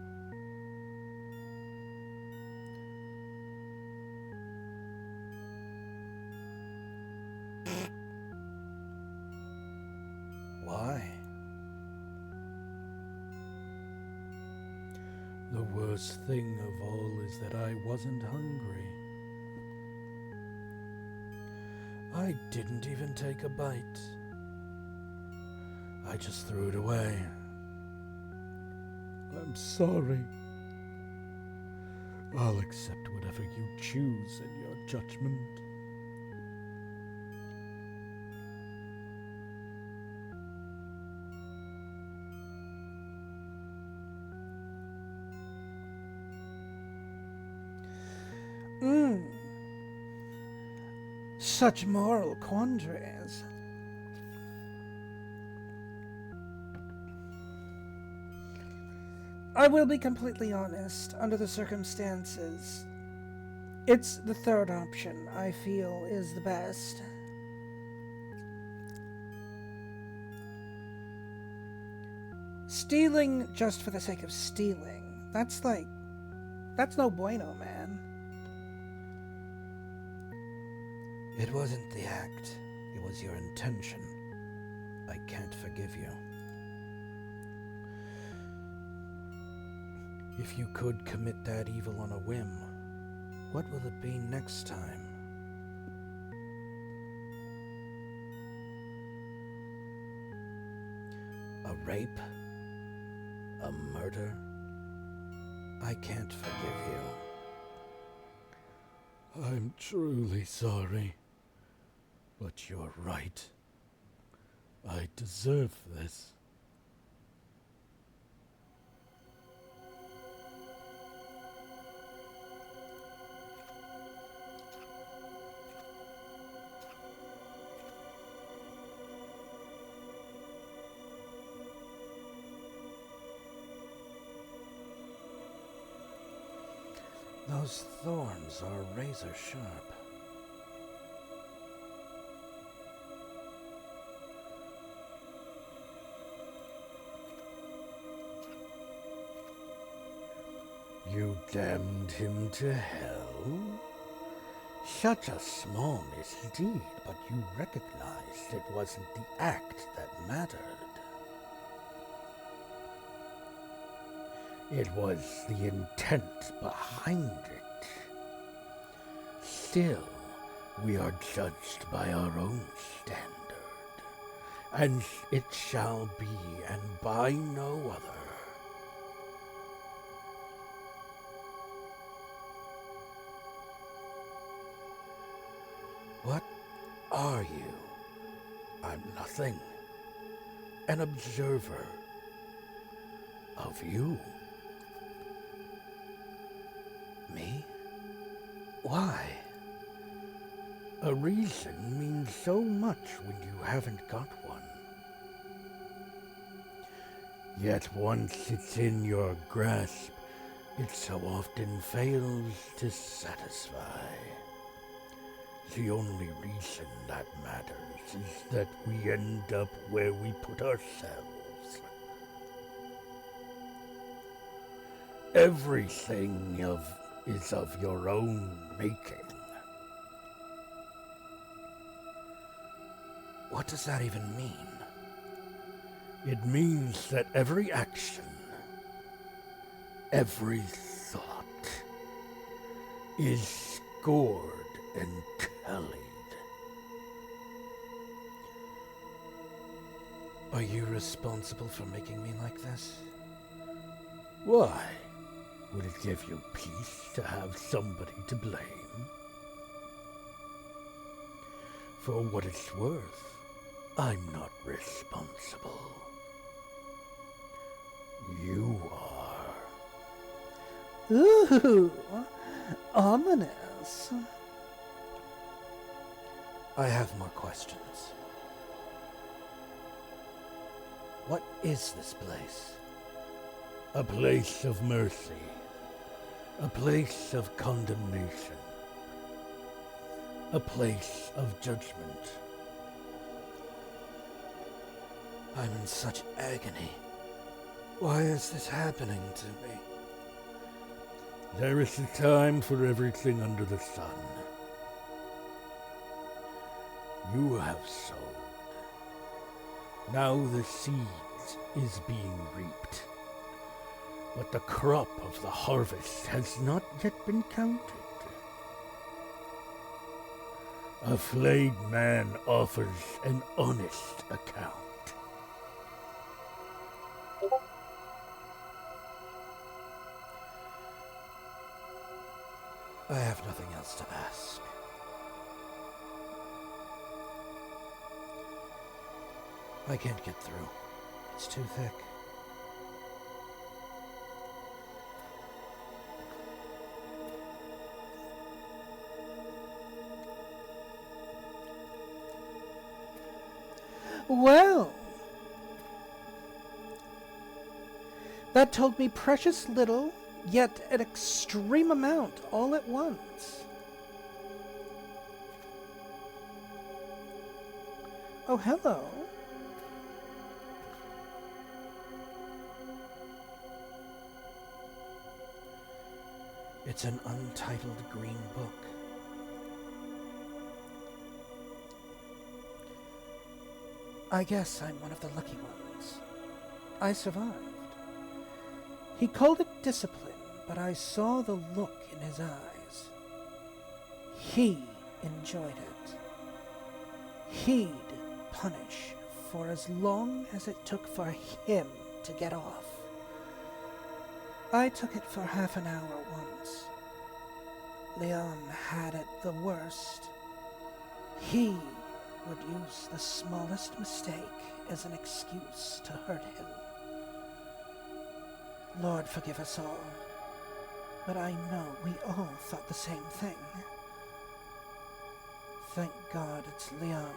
Why? The worst thing of all is that I wasn't hungry. I didn't even take a bite. I just threw it away. I'm sorry. I'll accept whatever you choose in your judgment. Such moral quandaries. I will be completely honest. Under the circumstances, it's the third option I feel is the best. Stealing just for the sake of stealing. That's no bueno, man. It wasn't the act, it was your intention. I can't forgive you. If you could commit that evil on a whim, what will it be next time? A rape? A murder? I can't forgive you. I'm truly sorry. But you're right. I deserve this. Those thorns are razor sharp. You damned him to hell? Such a small misdeed, but you recognized it wasn't the act that mattered. It was the intent behind it. Still, we are judged by our own standard, and it shall be, and by no other. What are you? I'm nothing. An observer of you. Me? Why? A reason means so much when you haven't got one. Yet once it's in your grasp, it so often fails to satisfy. The only reason that matters is that we end up where we put ourselves. Everything is of your own making. What does that even mean? It means that every action, every thought, is scored and tallied. Are you responsible for making me like this? Why? Would it give you peace to have somebody to blame? For what it's worth, I'm not responsible. You are. Ooh, ominous. I have more questions. What is this place? A place of mercy. A place of condemnation. A place of judgment. I'm in such agony. Why is this happening to me? There is a time for everything under the sun. You have sowed. Now the seeds is being reaped. But the crop of the harvest has not yet been counted. A flayed man offers an honest account. I have nothing else to ask. I can't get through. It's too thick. Well, that told me precious little, yet an extreme amount all at once. Oh, hello. It's an untitled green book. I guess I'm one of the lucky ones. I survived. He called it discipline, but I saw the look in his eyes. He enjoyed it. He'd punish for as long as it took for him to get off. I took it for half an hour once. Leon had it the worst. He would use the smallest mistake as an excuse to hurt him. Lord forgive us all, but I know we all thought the same thing. Thank God it's Leon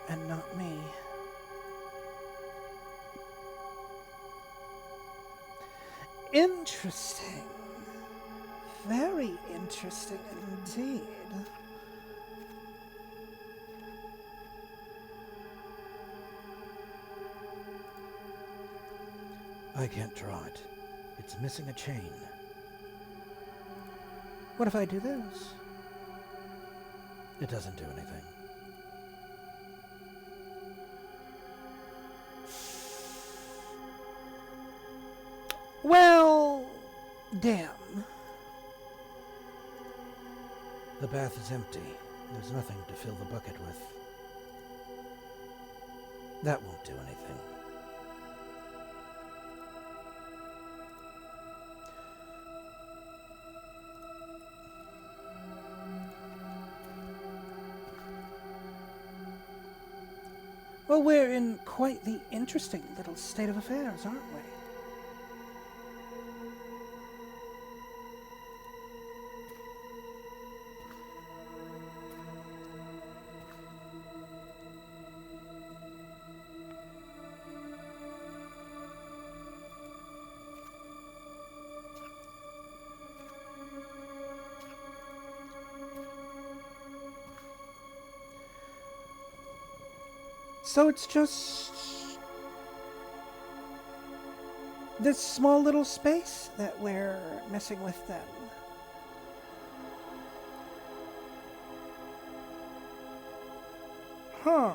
and not me. Interesting. Very interesting indeed. I can't draw it. It's missing a chain. What if I do this? It doesn't do anything. Well, damn. The bath is empty. There's nothing to fill the bucket with. That won't do anything. Well, we're in quite the interesting little state of affairs, aren't we? So it's just this small little space that we're messing with then. Huh.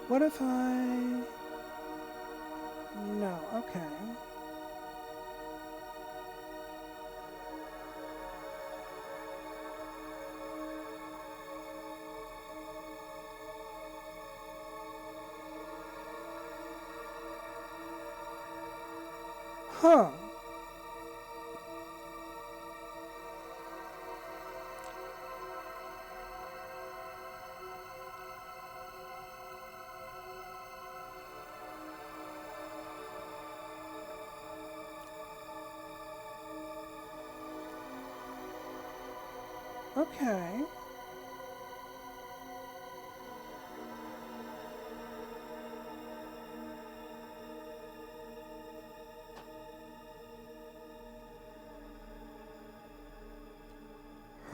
What if I... No, okay. Huh. Okay.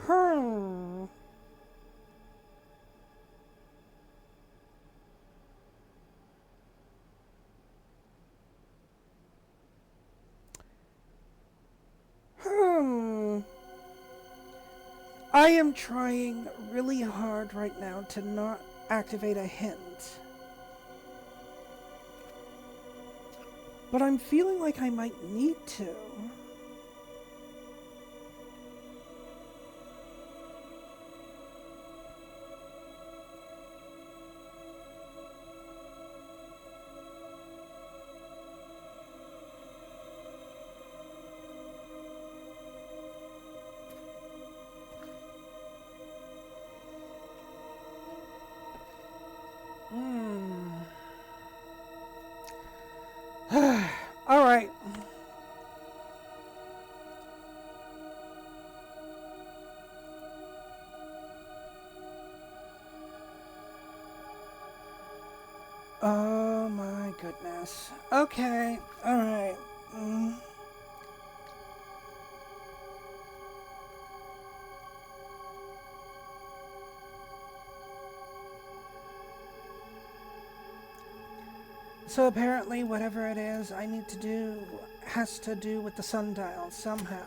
Hmm. Hmm. I am trying really hard right now to not activate a hint. But I'm feeling like I might need to. All right. Oh my goodness. Okay. All right. So apparently whatever it is I need to do has to do with the sundial somehow.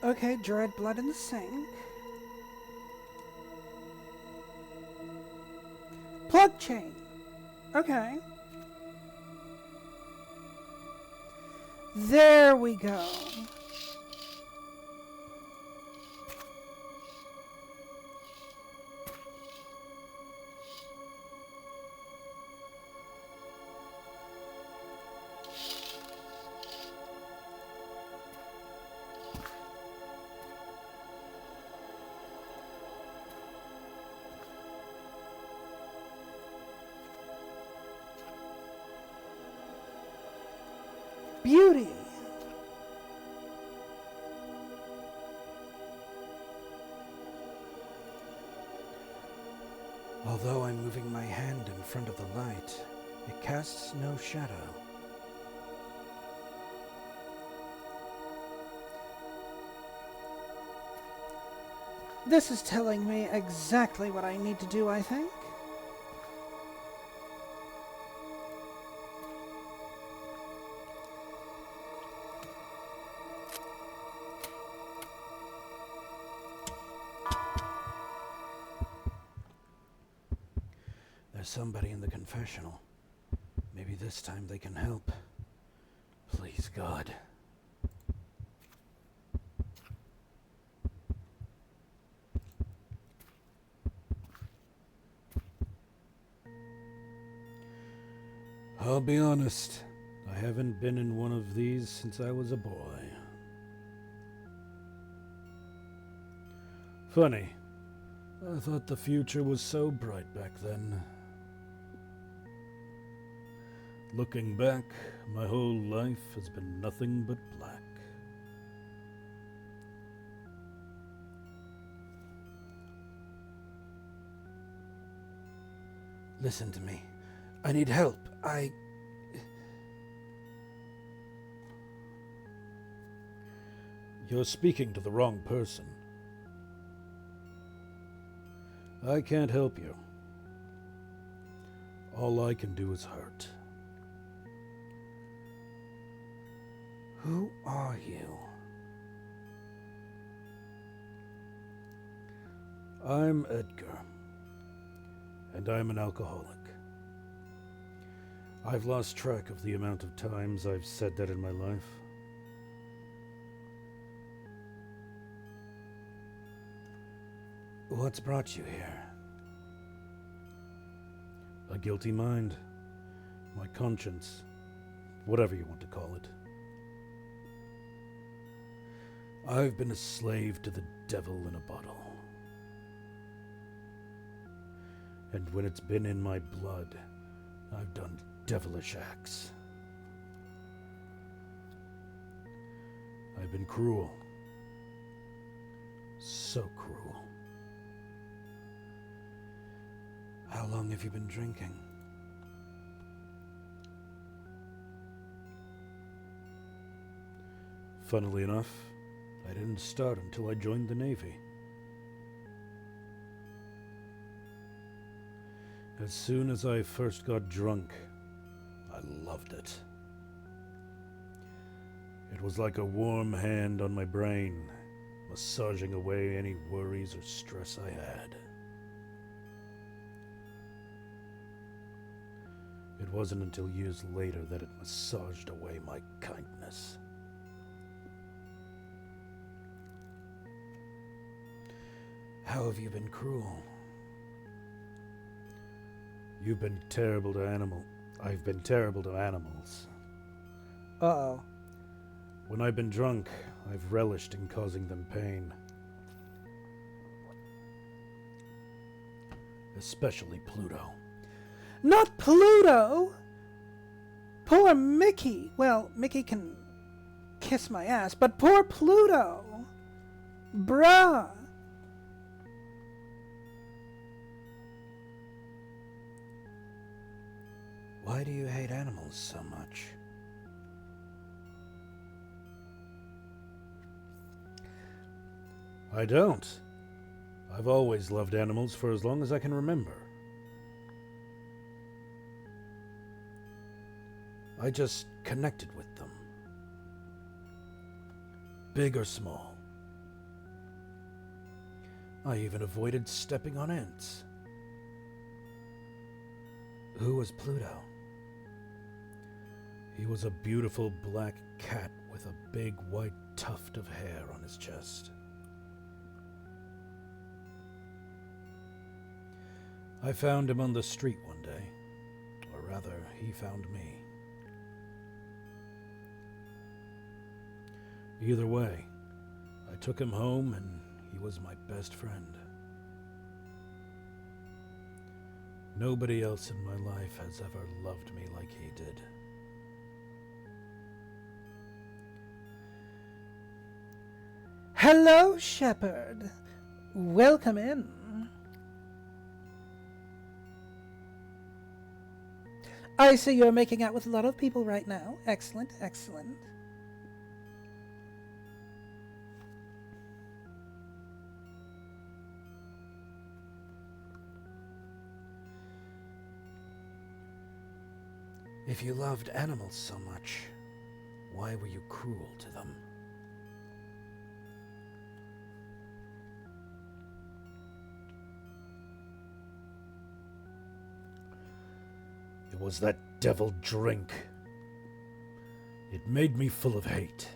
Okay, dried blood in the sink. Plug chain. Okay. There we go. Beauty. Although I'm moving my hand in front of the light, it casts no shadow. This is telling me exactly what I need to do, I think. There's somebody in the confessional. Maybe this time they can help. Please, God. I'll be honest, I haven't been in one of these since I was a boy. Funny, I thought the future was so bright back then. Looking back, my whole life has been nothing but black. Listen to me. I need help. You're speaking to the wrong person. I can't help you. All I can do is hurt. Who are you? I'm Edgar, and I'm an alcoholic. I've lost track of the amount of times I've said that in my life. What's brought you here? A guilty mind, my conscience, whatever you want to call it. I've been a slave to the devil in a bottle. And when it's been in my blood, I've done devilish acts. I've been cruel. So cruel. How long have you been drinking? Funnily enough, I didn't start until I joined the Navy. As soon as I first got drunk, I loved it. It was like a warm hand on my brain, massaging away any worries or stress I had. It wasn't until years later that it massaged away my kindness. How have you been cruel? You've been terrible to I've been terrible to animals. Uh-oh. When I've been drunk, I've relished in causing them pain. Especially Pluto. Not Pluto! Poor Mickey. Well, Mickey can kiss my ass, but poor Pluto! Bruh! Why do you hate animals so much? I don't. I've always loved animals for as long as I can remember. I just connected with them. Big or small. I even avoided stepping on ants. Who was Pluto? He was a beautiful black cat with a big white tuft of hair on his chest. I found him on the street one day, or rather, he found me. Either way, I took him home and he was my best friend. Nobody else in my life has ever loved me like he did. Hello, Shepard. Welcome in. I see you're making out with a lot of people right now. Excellent, excellent. If you loved animals so much, why were you cruel to them? It was that devil drink. It made me full of hate.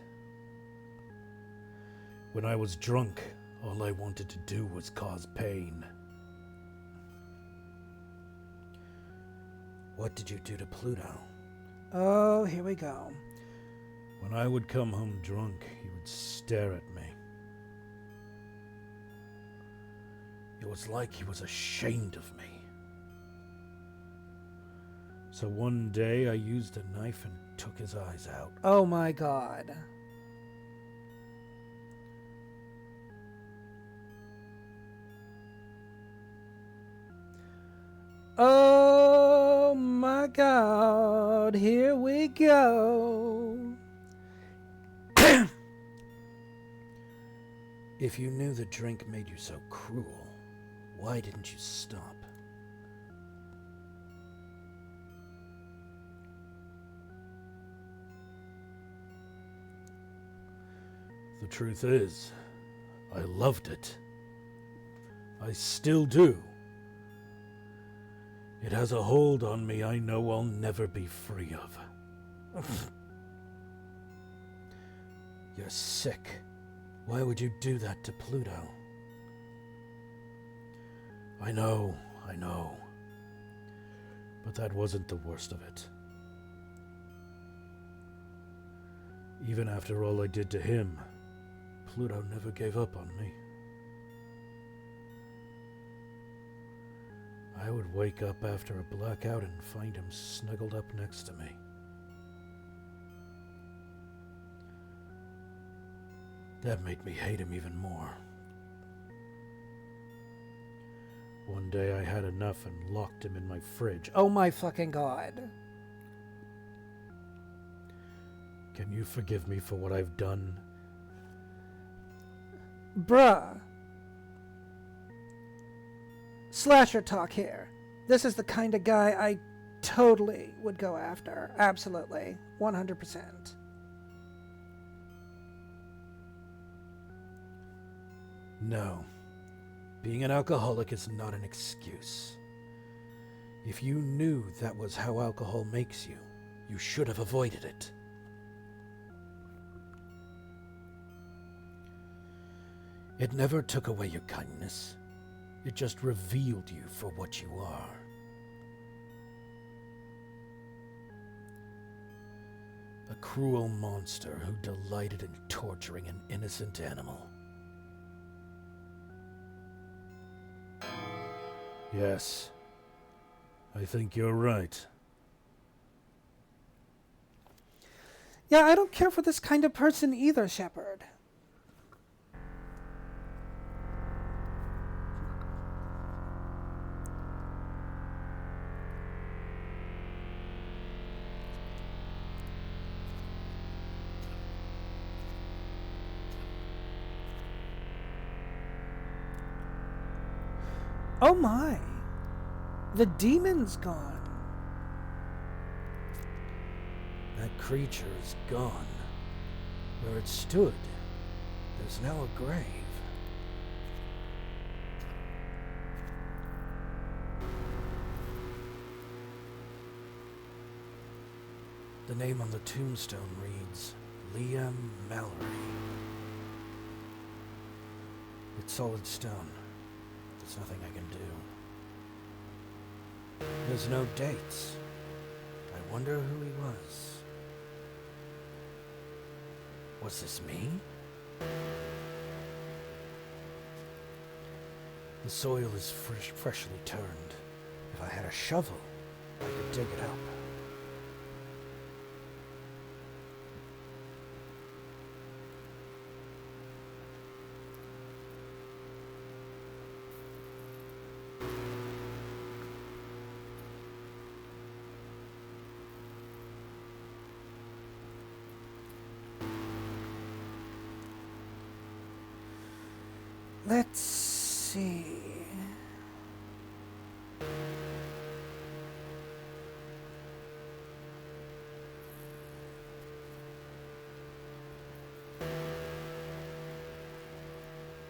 When I was drunk, all I wanted to do was cause pain. What did you do to Pluto? Oh, here we go. When I would come home drunk, he would stare at me. It was like he was ashamed of me. So one day I used a knife and took his eyes out. Oh my God. Oh my God, here we go. If you knew the drink made you so cruel, why didn't you stop? The truth is, I loved it. I still do. It has a hold on me I know I'll never be free of. You're sick. Why would you do that to Pluto? I know. But that wasn't the worst of it. Even after all I did to him, Pluto never gave up on me. I would wake up after a blackout and find him snuggled up next to me. That made me hate him even more. One day I had enough and locked him in my fridge. Oh my fucking God. Can you forgive me for what I've done? Bruh. Slasher talk here. This is the kind of guy I totally would go after. Absolutely. 100%. No. Being an alcoholic is not an excuse. If you knew that was how alcohol makes you, you should have avoided it. It never took away your kindness. It just revealed you for what you are. A cruel monster who delighted in torturing an innocent animal. Yes, I think you're right. Yeah, I don't care for this kind of person either, Shepard. Oh my! The demon's gone. That creature is gone. Where it stood, there's now a grave. The name on the tombstone reads Liam Mallory. It's solid stone. There's nothing I can do. There's no dates. I wonder who he was. Was this me? The soil is freshly turned. If I had a shovel, I could dig it up. Let's see.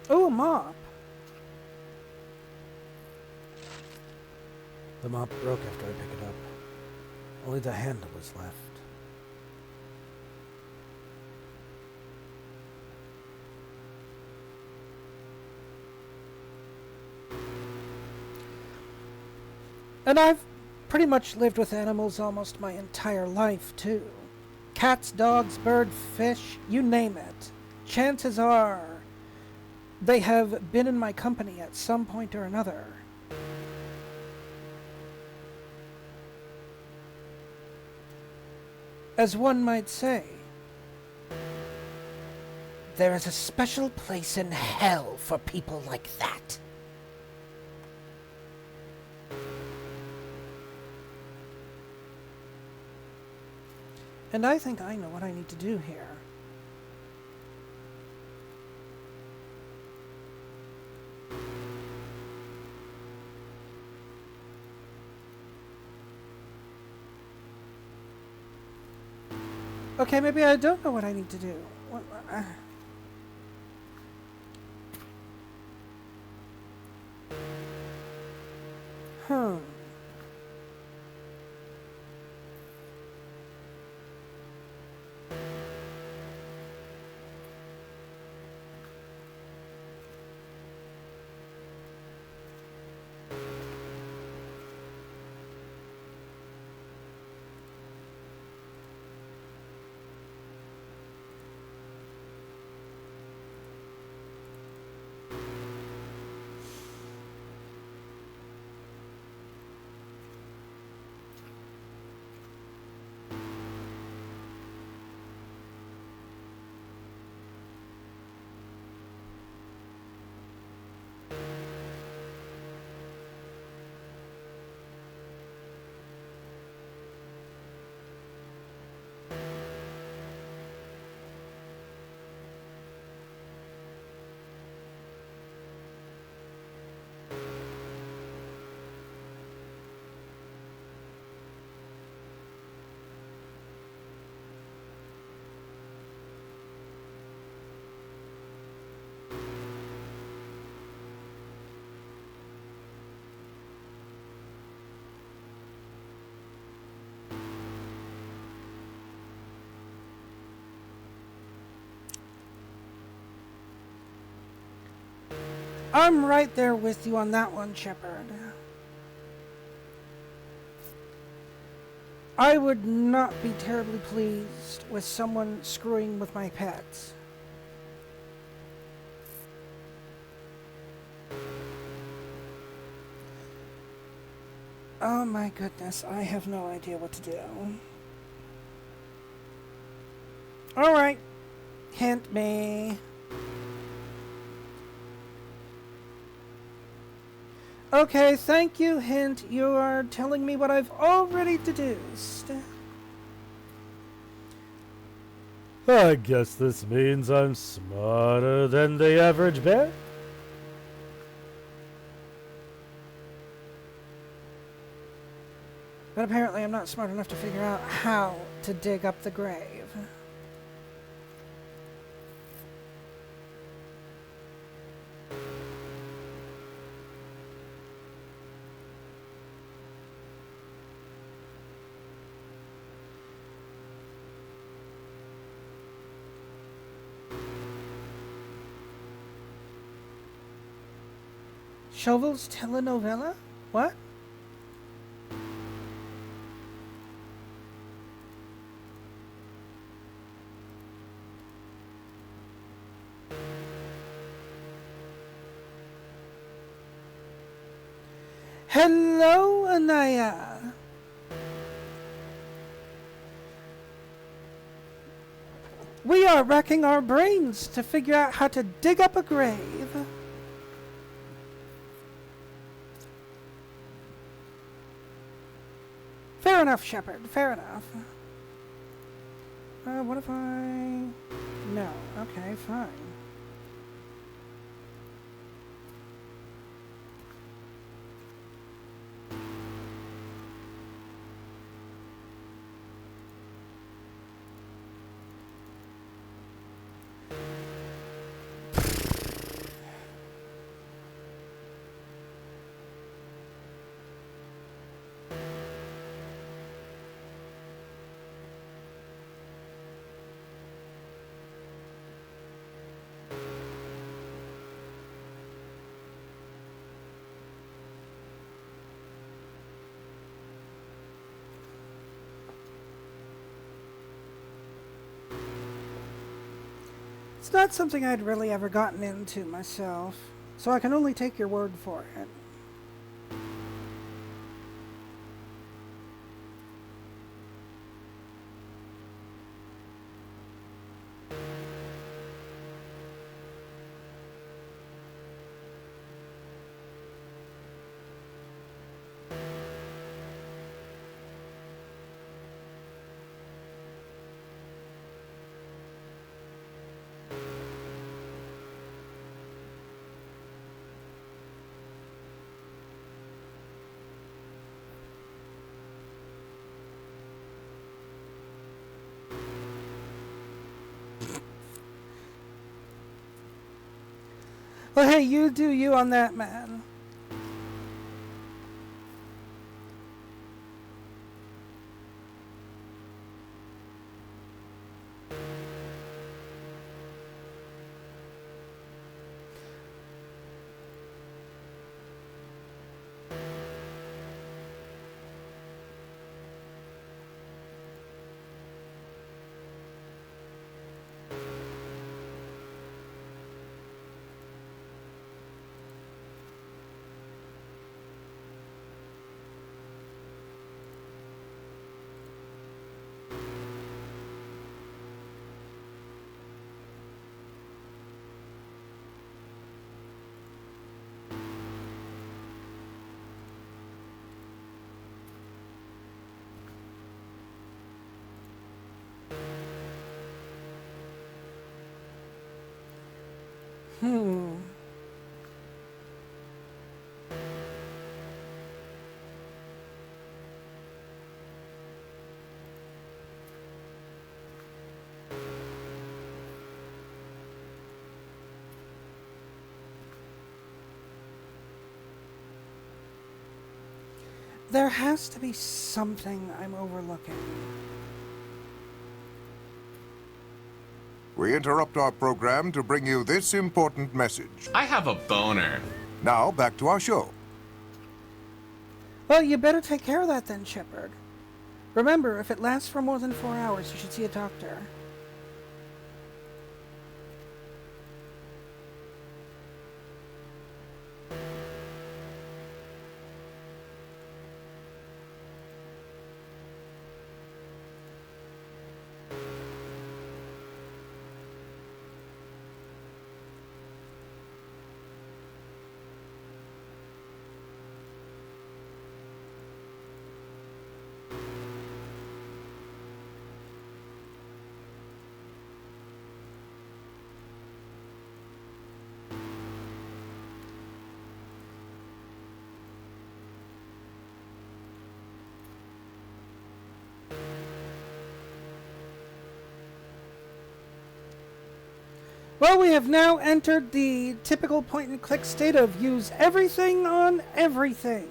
Oh, a mop. The mop broke after I picked it up. Only the handle is left. And I've pretty much lived with animals almost my entire life, too. Cats, dogs, bird, fish, you name it. Chances are they have been in my company at some point or another. As one might say, there is a special place in hell for people like that. And I think I know what I need to do here. Okay, maybe I don't know what I need to do. Hmm. I'm right there with you on that one, Shepard. I would not be terribly pleased with someone screwing with my pets. Oh my goodness, I have no idea what to do. Alright, hint me. Okay, thank you, hint. You are telling me what I've already deduced. I guess this means I'm smarter than the average bear. But apparently I'm not smart enough to figure out how to dig up the grave. Chauvel's telenovela? What? Hello, Anaya. We are racking our brains to figure out how to dig up a grave. Fair enough, Shepard. Fair enough. What if I... No. Okay, fine. It's not something I'd really ever gotten into myself, so I can only take your word for it. Well, hey, you do you on that, man. There has to be something I'm overlooking. We interrupt our program to bring you this important message. I have a boner. Now, back to our show. Well, you better take care of that then, Shepard. Remember, if it lasts for more than 4 hours, you should see a doctor. Well, we have now entered the typical point-and-click state of use everything on everything.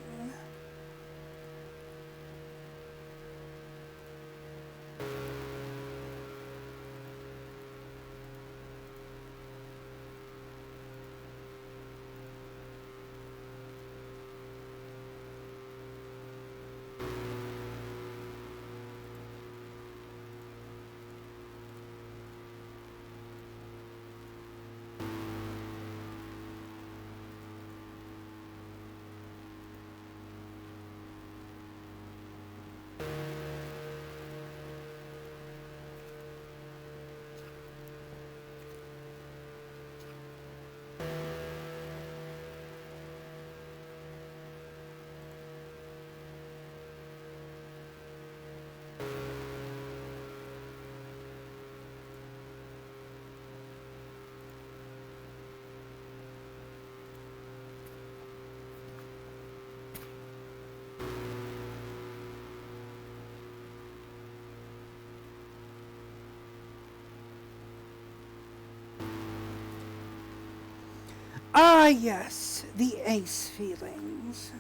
Ah, yes, the ace feelings.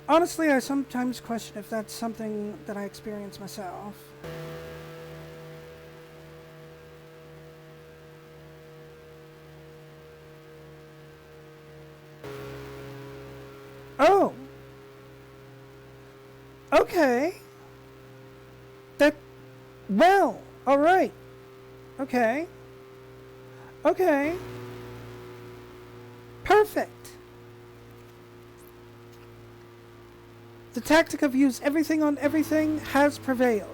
Honestly, I sometimes question if that's something that I experience myself. Oh! Okay. Well, alright. Okay. Okay. Perfect. The tactic of use everything on everything has prevailed.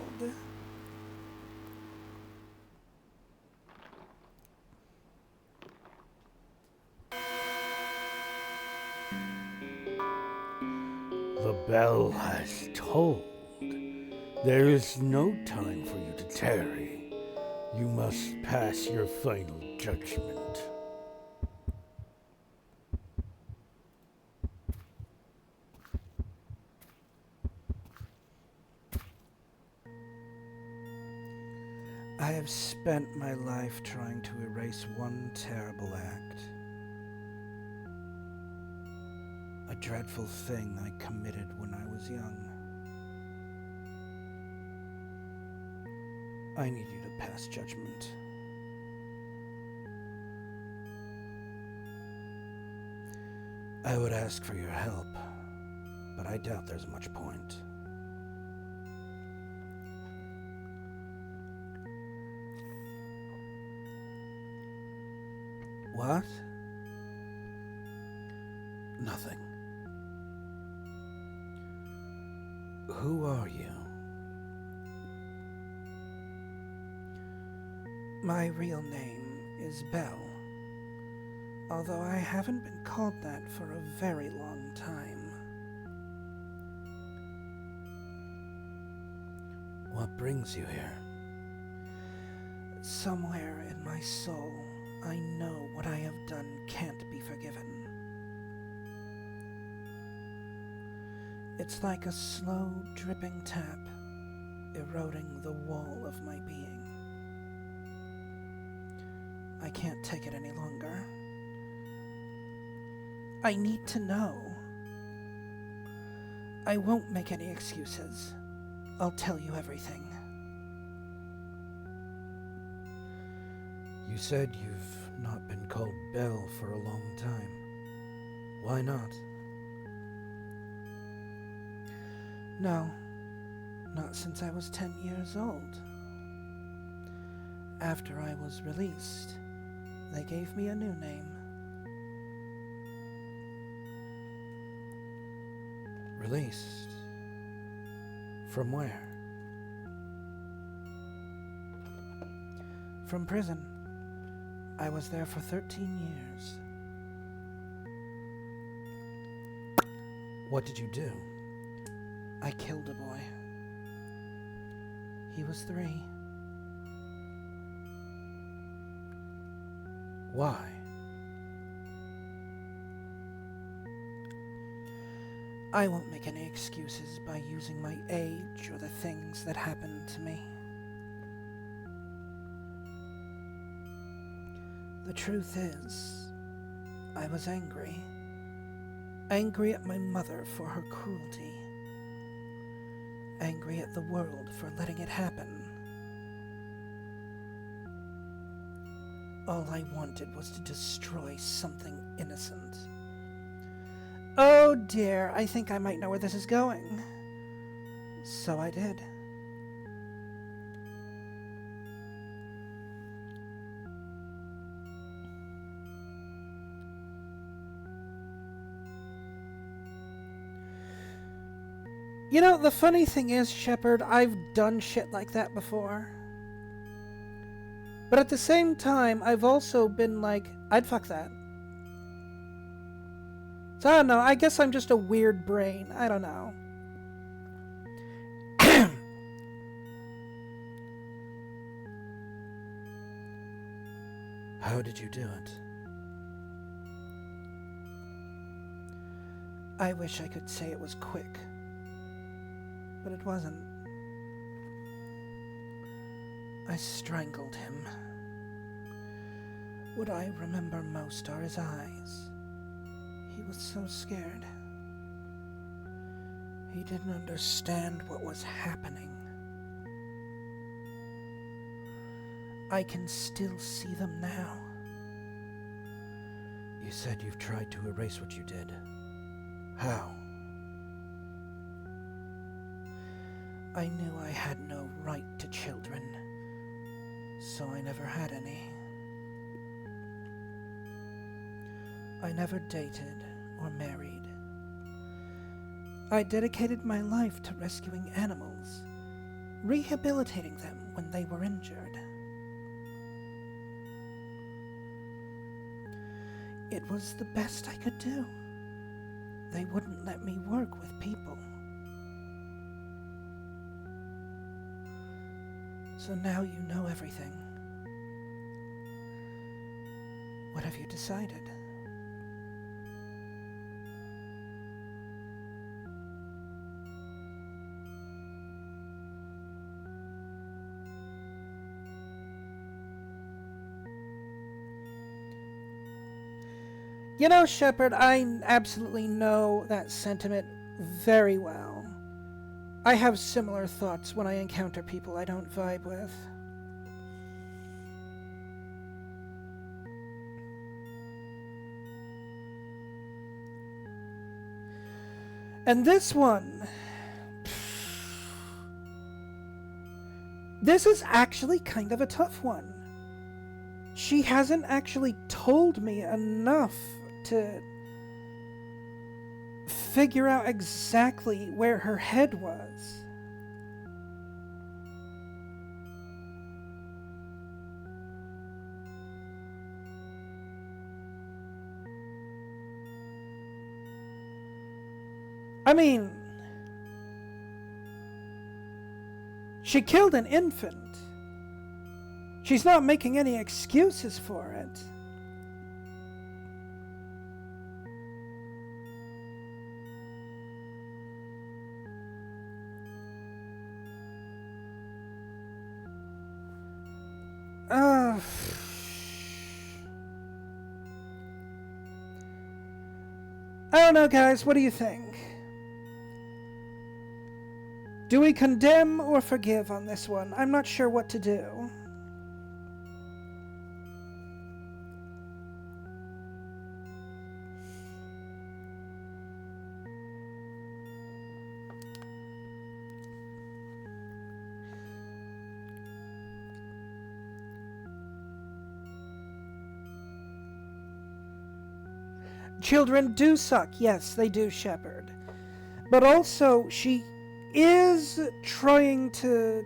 The bell has tolled. There is no time for you to tarry. You must pass your final judgment. I have spent my life trying to erase one terrible act. A dreadful thing I committed when I was young. I need you to pass judgment. I would ask for your help, but I doubt there's much point. What? Nothing. Who are you? My real name is Bell, although I haven't been called that for a very long time. What brings you here? Somewhere in my soul, I know what I have done can't be forgiven. It's like a slow, dripping tap, eroding the wall of my being. I can't take it any longer. I need to know. I won't make any excuses. I'll tell you everything. You said you've not been called Bell for a long time. Why not? No, not since I was 10 years old. After I was released, they gave me a new name. Released? From where? From prison. I was there for 13 years. What did you do? I killed a boy. He was 3. Why? I won't make any excuses by using my age or the things that happened to me. The truth is, I was angry. Angry at my mother for her cruelty. Angry at the world for letting it happen. All I wanted was to destroy something innocent. Oh dear, I think I might know where this is going. So I did. You know, the funny thing is, Shepard, I've done shit like that before. But at the same time, I've also been like, I'd fuck that. So I don't know, I guess I'm just a weird brain. I don't know. How did you do it? I wish I could say it was quick. But it wasn't. I strangled him. What I remember most are his eyes. He was so scared. He didn't understand what was happening. I can still see them now. You said you've tried to erase what you did. How? I knew I had no right to children, so I never had any. I never dated or married. I dedicated my life to rescuing animals, rehabilitating them when they were injured. It was the best I could do. They wouldn't let me work with people. So now you know everything. What have you decided? You know, Shepard, I absolutely know that sentiment very well. I have similar thoughts when I encounter people I don't vibe with. And this one... This is actually kind of a tough one. She hasn't actually told me enough to figure out exactly where her head was. I mean, she killed an infant. She's not making any excuses for it. I don't know, guys. What do you think? Do we condemn or forgive on this one? I'm not sure what to do. Children do suck. Yes, they do, Shepard. But also, she is trying to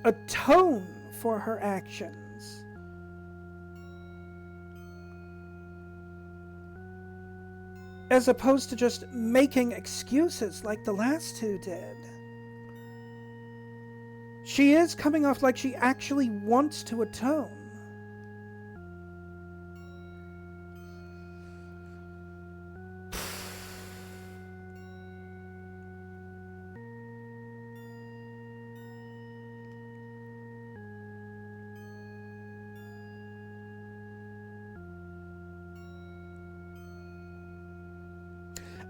atone for her actions. As opposed to just making excuses like the last two did. She is coming off like she actually wants to atone.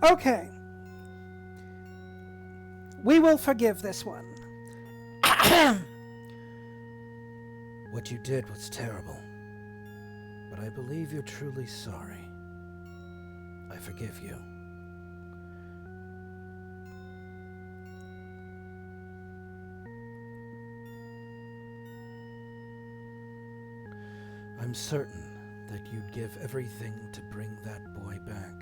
Okay. We will forgive this one. What you did was terrible, but I believe you're truly sorry. I forgive you. I'm certain that you'd give everything to bring that boy back.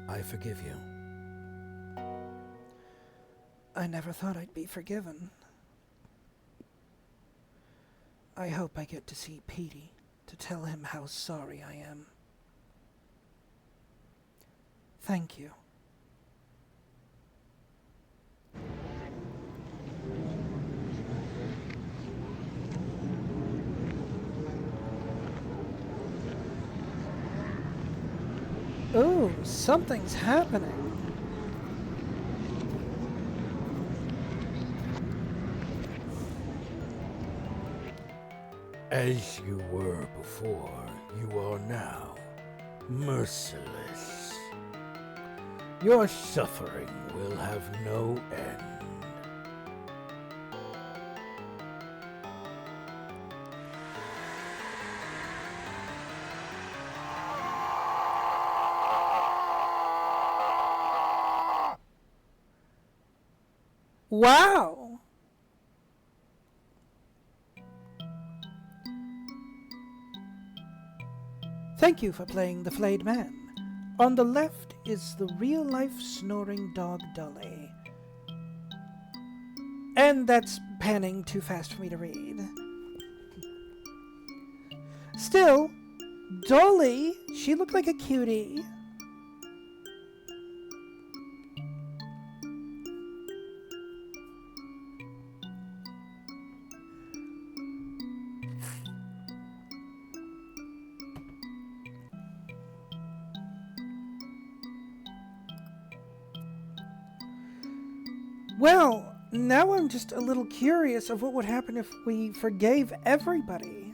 I forgive you. I never thought I'd be forgiven. I hope I get to see Petey to tell him how sorry I am. Thank you. Ooh, something's happening. As you were before, you are now merciless. Your suffering will have no end. Wow! Thank you for playing the Flayed Man. On the left is the real-life snoring dog Dolly. And that's panning too fast for me to read. Still, Dolly, she looked like a cutie. Well, now I'm just a little curious of what would happen if we forgave everybody.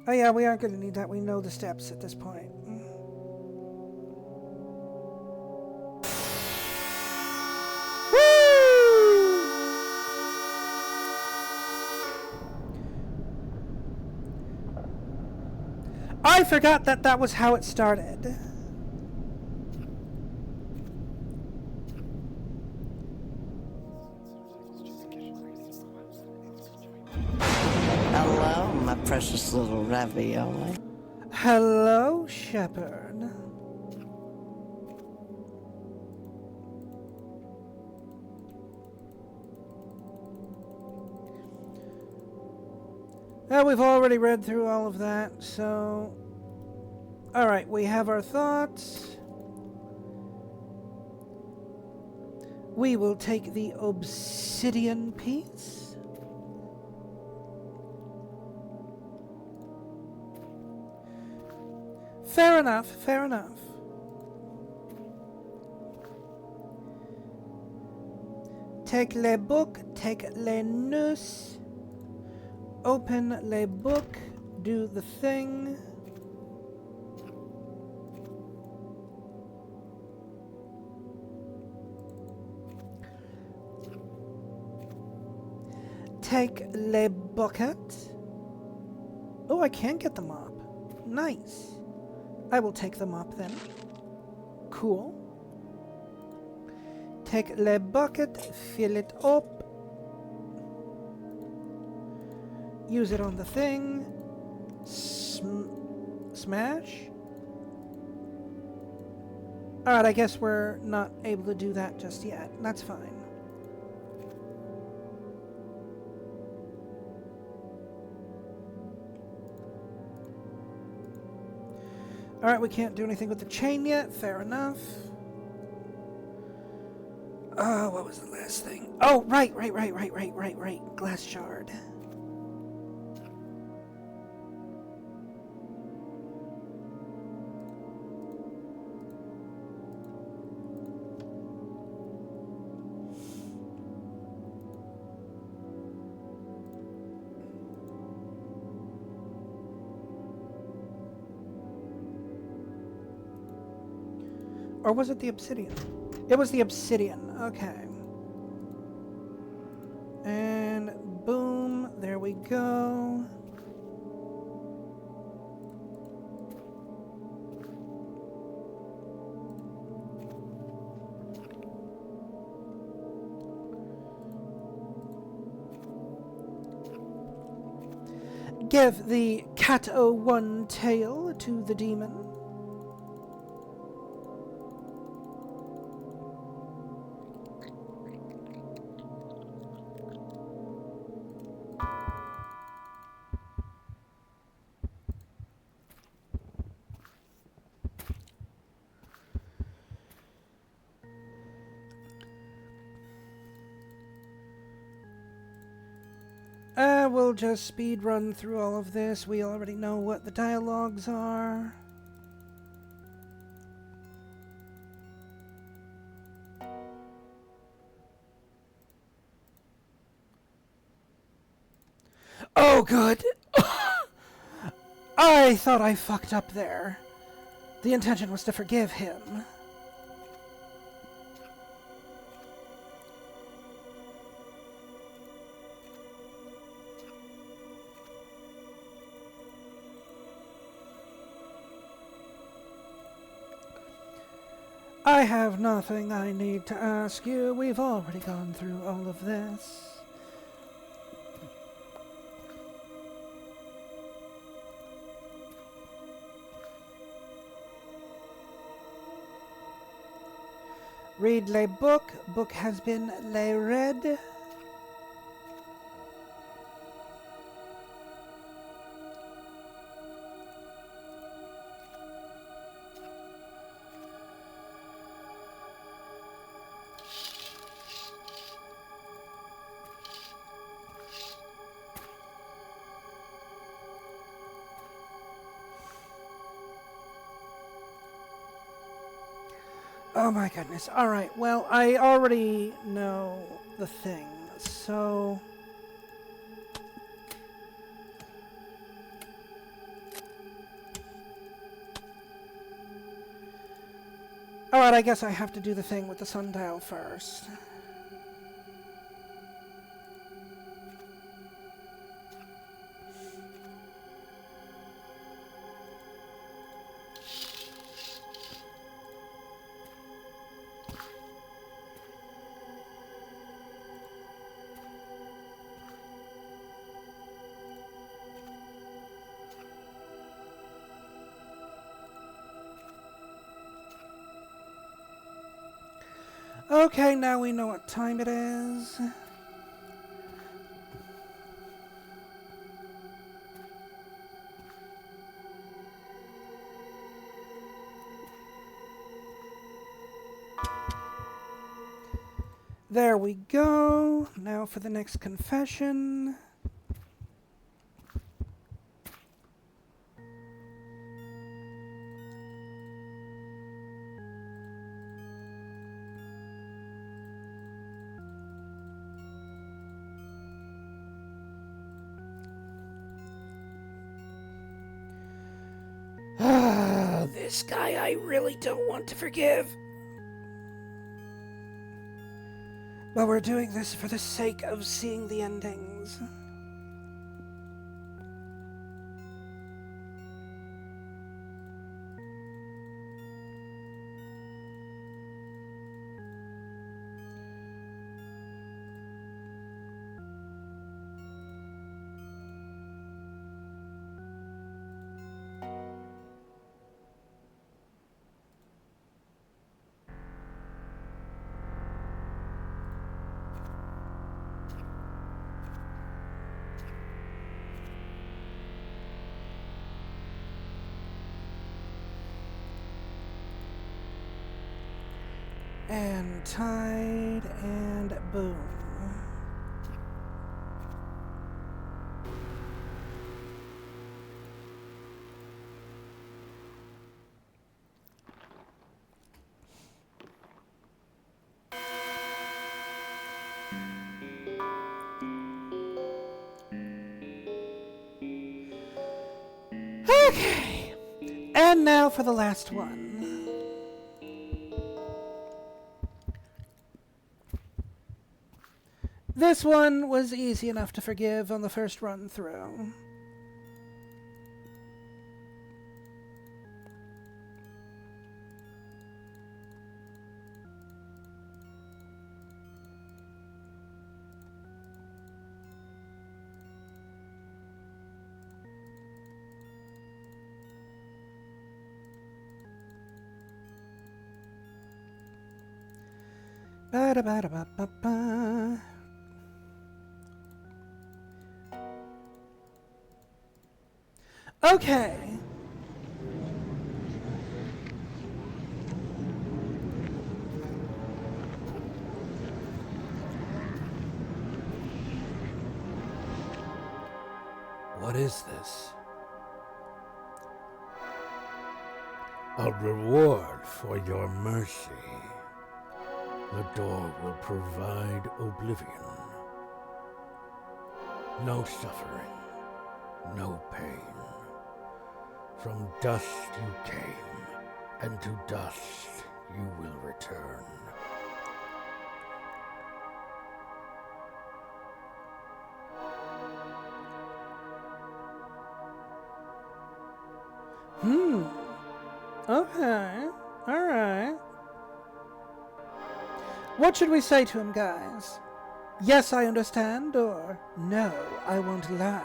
Oh yeah, we aren't going to need that. We know the steps at this point. Woo! I forgot that that was how it started. Hello, my precious little ravioli. Hello, Shepherd. Well, we've already read through all of that, so... Alright, we have our thoughts. We will take the obsidian piece. Fair enough, fair enough. Take le book, take le nous. Open le book, do the thing. Take le bucket. Oh, I can get the mop. Nice. I will take the mop then. Cool. Take le bucket, fill it up. Use it on the thing. Smash. Alright, I guess we're not able to do that just yet. That's fine. Alright, we can't do anything with the chain yet. Fair enough. Oh, what was the last thing? Oh, right. Glass shard. Or was it the obsidian? It was the obsidian. Okay. And boom, there we go. Give the cat-o'-one tail to the demon. We'll just speed run through all of this. We already know what the dialogues are. Oh, good. I thought I fucked up there. The intention was to forgive him. I have nothing I need to ask you. We've already gone through all of this. Read le book. Book has been le read. Oh my goodness. Alright, well, I already know the thing, so... Alright, I guess I have to do the thing with the sundial first. Okay, now we know what time it is. There we go. Now for the next confession. This guy I really don't want to forgive. But we're doing this for the sake of seeing the endings. And tide, and boom. Okay, and now for the last one. This one was easy enough to forgive on the first run through. Ba-da-ba-da-ba-ba-ba. Okay. What is this? A reward for your mercy. The door will provide oblivion. No suffering. no pain. From dust you came, and to dust you will return. Okay. Alright. What should we say to him, guys? Yes, I understand, or no, I won't live.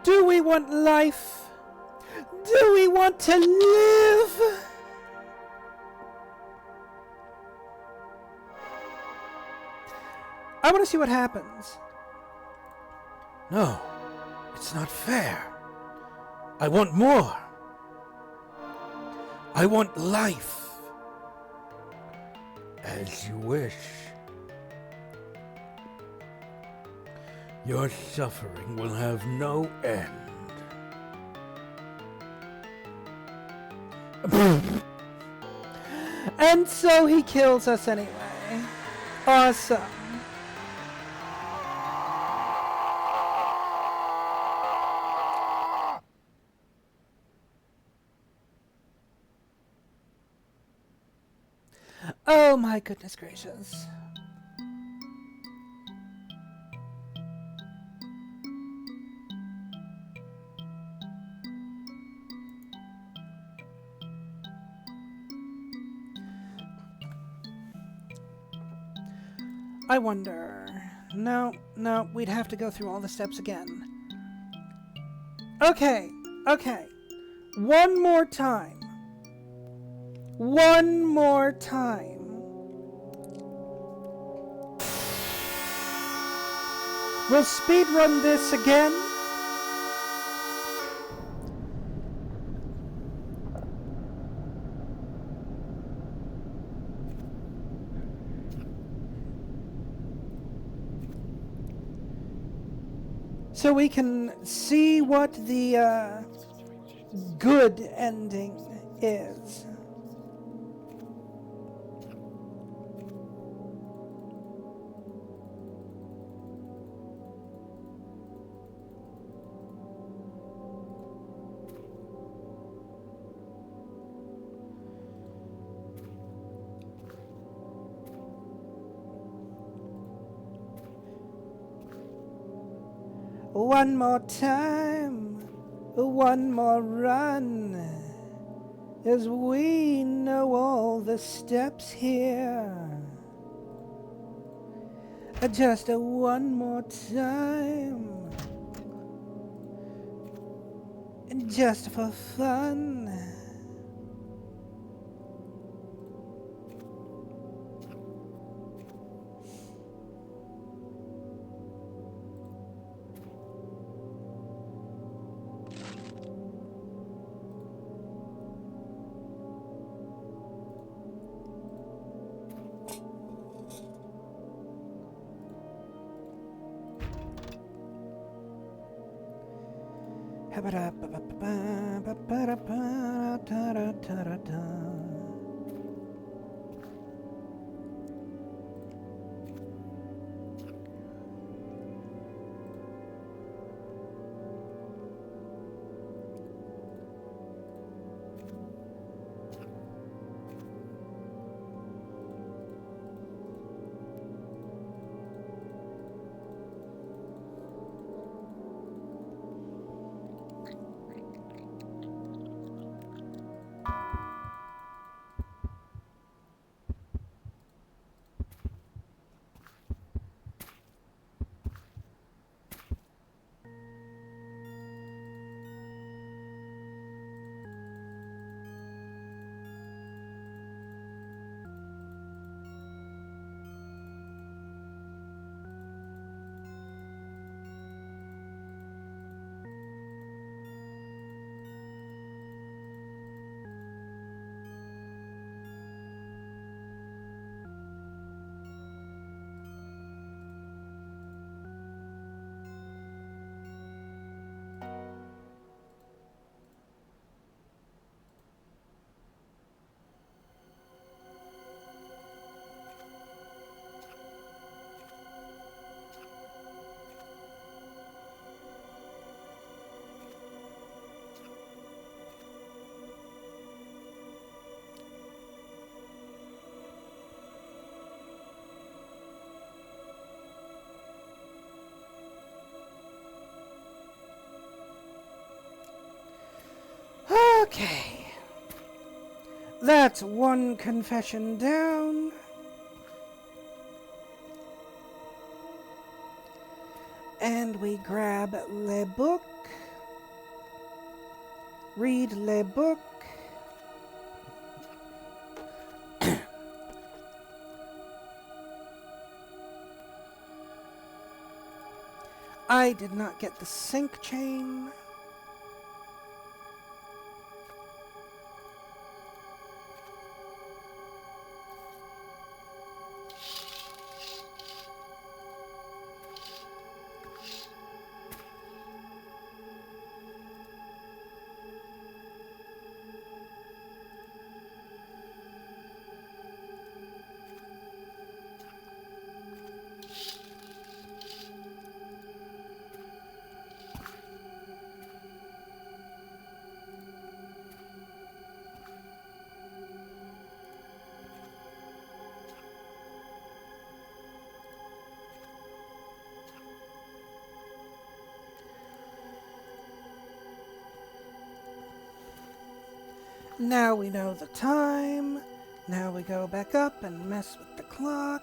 Do we want life? Do we want to live? I want to see what happens. No, it's not fair. I want more. I want life. As you wish. Your suffering will have no end. And so he kills us anyway. Awesome. Oh my goodness gracious. I wonder. No, we'd have to go through all the steps again. Okay. One more time. We'll speedrun this again. So we can see what the good ending is. One more time, one more run, as we know all the steps here. Just one more time, just for fun. Okay. That's one confession down. And we grab Le Book. Read Le Book. I did not get the sync chain. Now we know the time. Now we go back up and mess with the clock.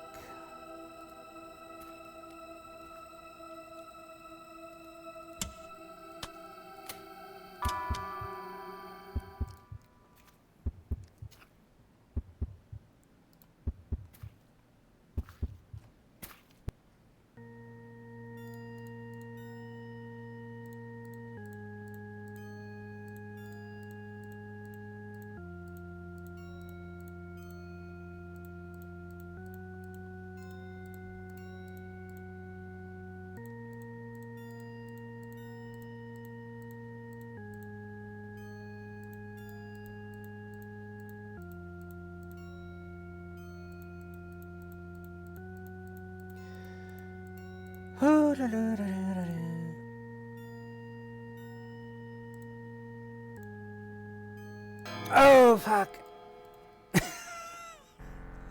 Oh, fuck.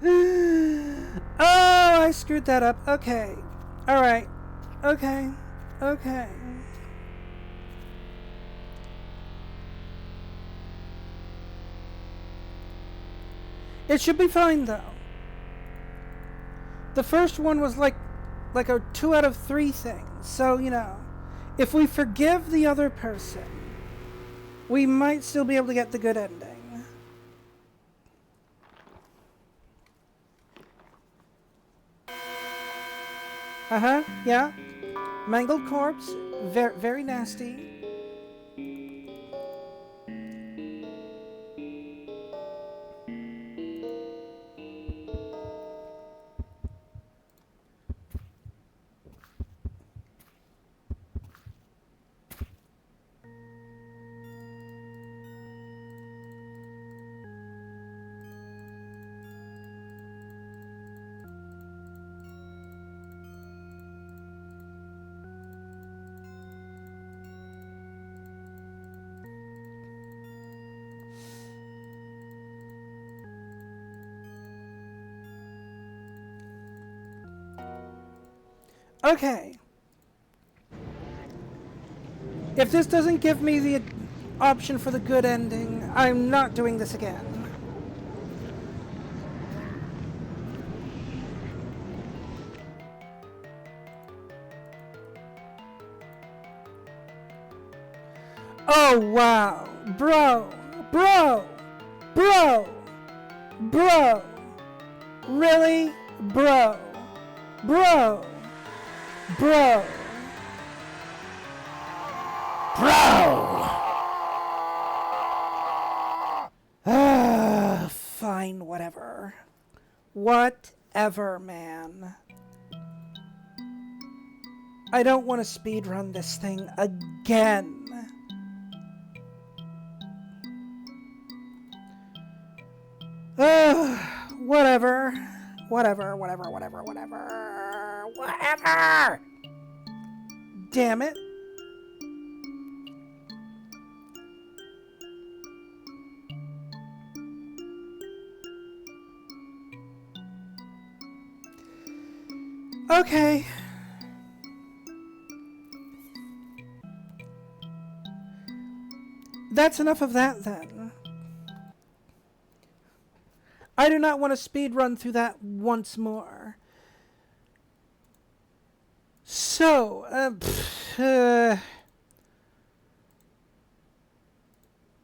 Oh, I screwed that up. Okay. Alright. Okay. Okay. It should be fine, though. The first one was like a 2 out of 3 thing. So, you know, if we forgive the other person, we might still be able to get the good ending. Uh-huh, yeah. Mangled corpse, very nasty. Okay. If this doesn't give me the option for the good ending, I'm not doing this again. Oh, wow. Bro. Really? Bro. Fine, whatever. Whatever, man. I don't want to speedrun this thing again. Whatever. Damn it. Okay. that's enough of that then. I do not want to speed run through that once more. So,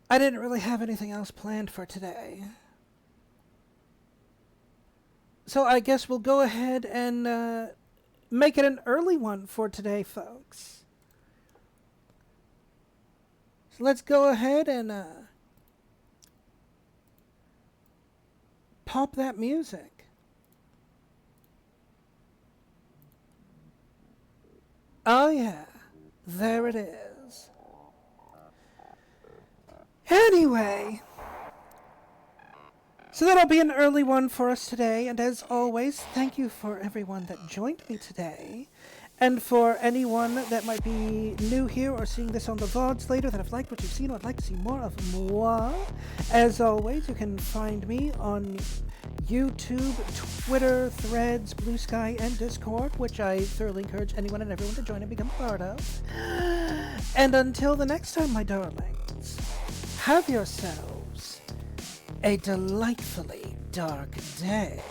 I didn't really have anything else planned for today. So I guess we'll go ahead and make it an early one for today, folks. So let's go ahead and pop that music. Oh yeah, there it is. Anyway, so that'll be an early one for us today, and as always, thank you for everyone that joined me today. And for anyone that might be new here or seeing this on the VODs later that have liked what you've seen or would like to see more of moi, as always, you can find me on YouTube, Twitter, Threads, Blue Sky, and Discord, which I thoroughly encourage anyone and everyone to join and become a part of. And until the next time, my darlings, have yourselves a delightfully dark day.